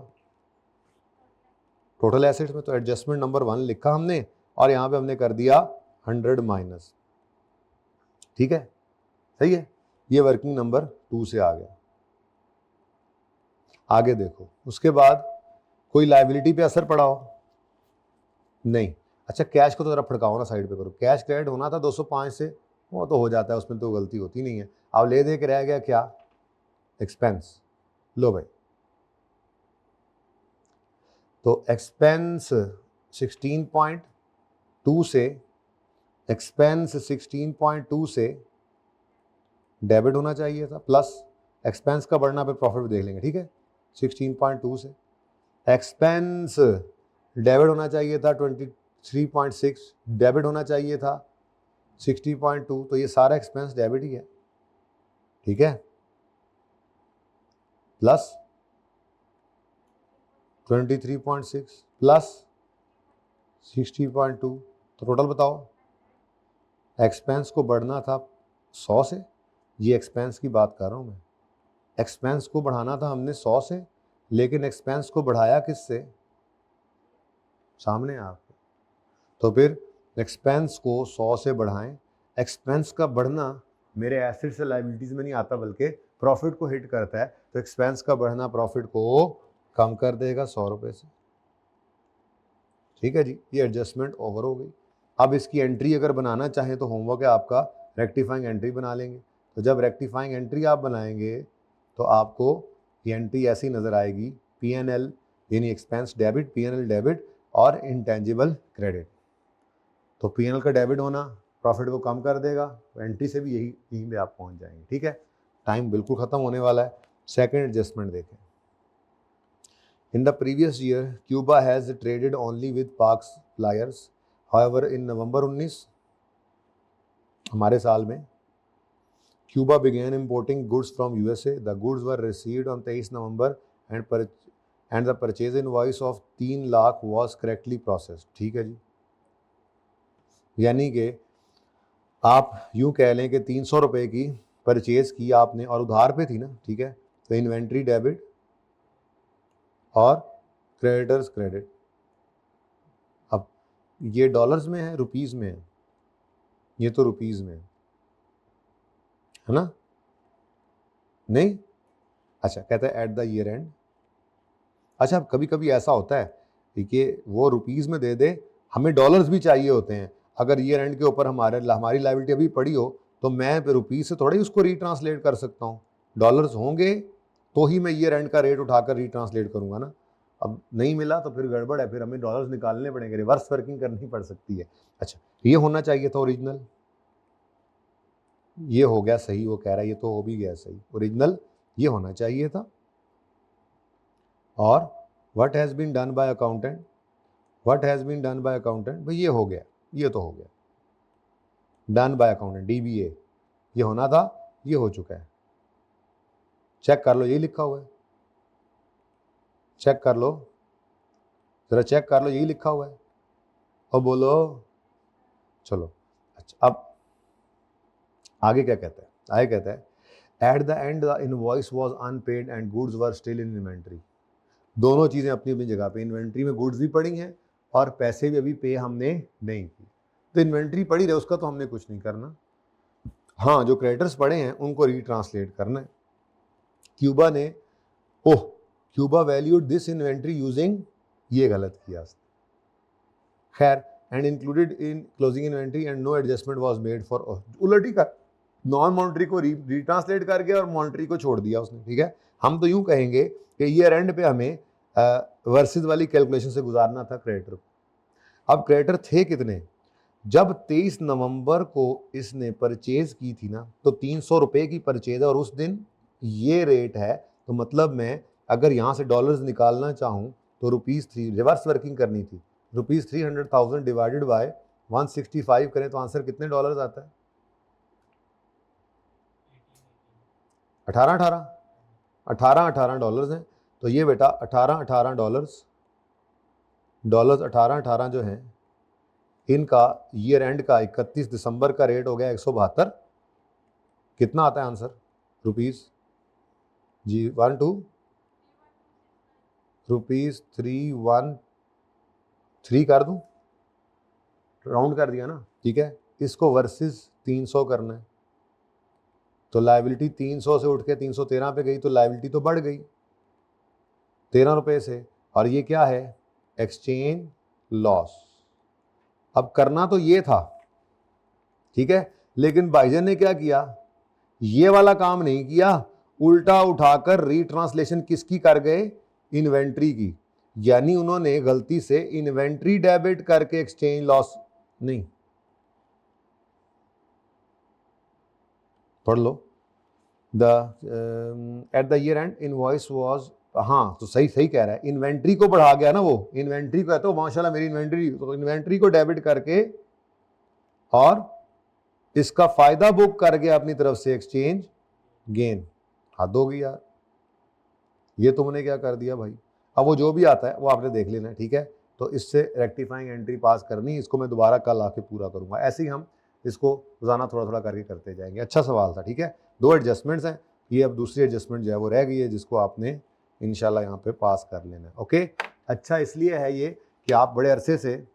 टोटल एसेट्स में। तो एडजस्टमेंट नंबर 1 लिखा हमने और यहाँ पे हमने कर दिया 100 माइनस। ठीक है, सही है। ये वर्किंग नंबर 2 से आ गया। आगे देखो, उसके बाद कोई लाइबिलिटी पे असर पड़ा हो, नहीं। अच्छा, कैश को तो जरा फड़काओ ना, साइड पे करो। कैश क्रेडिट होना था 205 से, वो तो हो जाता है, उसमें तो गलती होती नहीं है। अब ले दे के रह गया क्या, एक्सपेंस। लो भाई, तो एक्सपेंस 16.2 से, एक्सपेंस 16.2 से डेबिट होना चाहिए था, प्लस एक्सपेंस का बढ़ना पे प्रॉफिट भी देख लेंगे। ठीक है, 16.2 से एक्सपेंस डेबिट होना चाहिए था 23.6, डेबिट होना चाहिए था 60.2, तो ये सारा एक्सपेंस डेबिट ही है। ठीक है, प्लस 23.6 प्लस 60.2, तो टोटल बताओ। एक्सपेंस को बढ़ना था 100 से, ये एक्सपेंस की बात कर रहा हूँ मैं। एक्सपेंस को बढ़ाना था हमने 100 से, लेकिन एक्सपेंस को बढ़ाया किससे, सामने आपके। तो फिर एक्सपेंस को 100 से बढ़ाएं। एक्सपेंस का बढ़ना मेरे एसेट से लाइबिलिटीज में नहीं आता, बल्कि प्रॉफिट को हिट करता है, तो एक्सपेंस का बढ़ना प्रॉफिट को कम कर देगा 100 रुपये से। ठीक है जी, ये एडजस्टमेंट ओवर हो गई। अब इसकी एंट्री अगर बनाना चाहें तो होमवर्क है आपका, रेक्टिफाइंग एंट्री बना लेंगे। तो जब रेक्टिफाइंग एंट्री आप बनाएंगे तो आपको ये एंट्री ऐसी नज़र आएगी, P&L यानी एक्सपेंस डेबिट, P&L डेबिट और इंटेंजिबल क्रेडिट। तो P&L का डेबिट होना, प्रॉफिट को कम कर देगा, एंट्री से भी यहीं पे आप पहुंच जाएंगे। ठीक है, टाइम बिल्कुल ख़त्म होने वाला है। सेकेंड एडजस्टमेंट देखें। In the previous year Cuba has traded only with पाक सप्लायर्स, हाउएवर इन नवंबर 19 हमारे साल में Cuba began importing goods from USA. The goods were received on 23 November and the purchase invoice of 3 lakh was correctly processed. ठीक है जी, यानी कि आप यूँ कह लें कि 300 रुपये की परचेज की आपने और उधार पे थी ना, ठीक है, तो इन्वेंट्री डेबिट और क्रेडिटर्स क्रेडिट। अब ये डॉलर्स में है, रुपीज़ में है, ये तो रुपीज़ में है ना, नहीं? अच्छा, कहता है एट द ईयर एंड। अच्छा, कभी कभी ऐसा होता है कि वो रुपीज़ में दे दे, हमें डॉलर्स भी चाहिए होते हैं। अगर ईयर एंड के ऊपर हमारी लायबिलिटी अभी पड़ी हो तो मैं रुपीज़ से थोड़ा ही उसको रीट्रांसलेट कर सकता हूँ। डॉलर्स होंगे तो ही मैं ईयर एंड का रेट उठाकर रीट्रांसलेट करूँगा ना। अब नहीं मिला तो फिर गड़बड़ है, फिर हमें डॉलर्स निकालने पड़ेंगे, रिवर्स वर्किंग करनी पड़ सकती है। अच्छा, ये होना चाहिए था ओरिजिनल, ये हो गया सही, वो कह रहा है ये तो हो भी गया सही, ओरिजिनल ये होना चाहिए था। और what has been done by accountant, what has been done by accountant, भाई ये हो गया, ये तो हो गया, डन बाय अकाउंटेंट DBA, ये होना था, ये हो चुका है। चेक कर लो, यही लिखा हुआ है, चेक कर लो, जरा चेक कर लो, यही लिखा हुआ है। और बोलो चलो। अच्छा, अब आगे क्या कहता है, आगे कहता है at the end the invoice was unpaid and goods were still in inventory. दोनों चीज़ें अपनी अपनी जगह पे, इन्वेंट्री में गुड्स भी पड़ी हैं और पैसे भी अभी पे हमने नहीं की। तो इन्वेंट्री पड़ी रहे, उसका तो हमने कुछ नहीं करना। हाँ, जो क्रेडिटर्स पड़े हैं उनको रीट्रांसलेट करना है। Cuba valued this inventory using, ये गलत किया, खैर, and included in closing inventory and no adjustment was made for, उलटी का नॉन मॉनिटरी को रीट्रांसलेट करके और मॉनिटरी को छोड़ दिया उसने। ठीक है, हम तो यूं कहेंगे कि ईयर एंड पे हमें वर्सेस वाली कैलकुलेशन से गुजारना था क्रेडिटर को। अब क्रेडिटर थे कितने, जब 23 नवंबर को इसने परचेज की थी ना, तो 300 रुपये की परचेज है और उस दिन ये रेट है, तो मतलब मैं अगर यहाँ से डॉलर्स निकालना चाहूँ तो ₹3 रिवर्स वर्किंग करनी थी, ₹300,000 डिवाइडेड बाय 165 करें तो आंसर कितने डॉलर्स आता है, 18 डॉलर्स हैं। तो ये बेटा 18 डॉलर्स 18 जो हैं इनका ईयर एंड का 31 दिसंबर का रेट हो गया 172, कितना आता है आंसर रुपीज़ जी, 313 कर दूं, राउंड कर दिया ना, ठीक है। इसको वर्सेस 300 करना है, तो लायबिलिटी 300 से उठ के 313 पे गई, तो लायबिलिटी तो बढ़ गई 13 रुपये से, और ये क्या है, एक्सचेंज लॉस। अब करना तो ये था, ठीक है, लेकिन भाईजान ने क्या किया, ये वाला काम नहीं किया, उल्टा उठाकर रीट्रांसलेशन किसकी कर गए, इन्वेंट्री की। यानी उन्होंने गलती से इन्वेंट्री डेबिट करके एक्सचेंज लॉस, नहीं, पढ़ लो, at the year end invoice was, हाँ तो सही कह रहा है, इन्वेंट्री को बढ़ा गया ना वो, इन्वेंट्री को है तो माशाल्लाह मेरी इन्वेंट्री, तो इन्वेंट्री को डेबिट करके और इसका फायदा बुक कर गया अपनी तरफ से एक्सचेंज गेन। हद होगी यार, ये तुमने क्या कर दिया भाई। अब वो जो भी आता है वो आपने देख लेना है, ठीक है। तो इससे रेक्टिफाइंग एंट्री पास करनी, इसको मैं दोबारा कल आके पूरा करूंगा। ऐसे ही हम इसको रोजाना थोड़ा थोड़ा करके करते जाएंगे। अच्छा सवाल था, ठीक है। 2 एडजस्टमेंट्स हैं, ये अब दूसरी एडजस्टमेंट जो है वो रह गई है, जिसको आपने इंशाल्लाह यहाँ पे पास कर लेना है। ओके, अच्छा इसलिए है ये कि आप बड़े अरसे से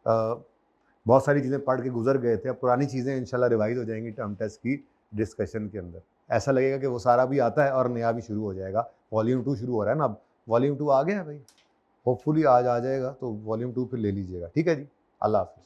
बहुत सारी चीज़ें पढ़ के गुजर गए थे, अब पुरानी चीज़ें इंशाल्लाह रिवाइज हो जाएंगी टर्म टेस्ट की डिस्कशन के अंदर। ऐसा लगेगा कि वो सारा भी आता है और नया भी शुरू हो जाएगा। वॉल्यूम 2 शुरू हो रहा है ना, अब वॉल्यूम 2 आ गया है भाई, होपफुली आज आ जाएगा, तो वॉल्यूम 2 फिर ले लीजिएगा, ठीक है जी। अल्लाह हाफिज़।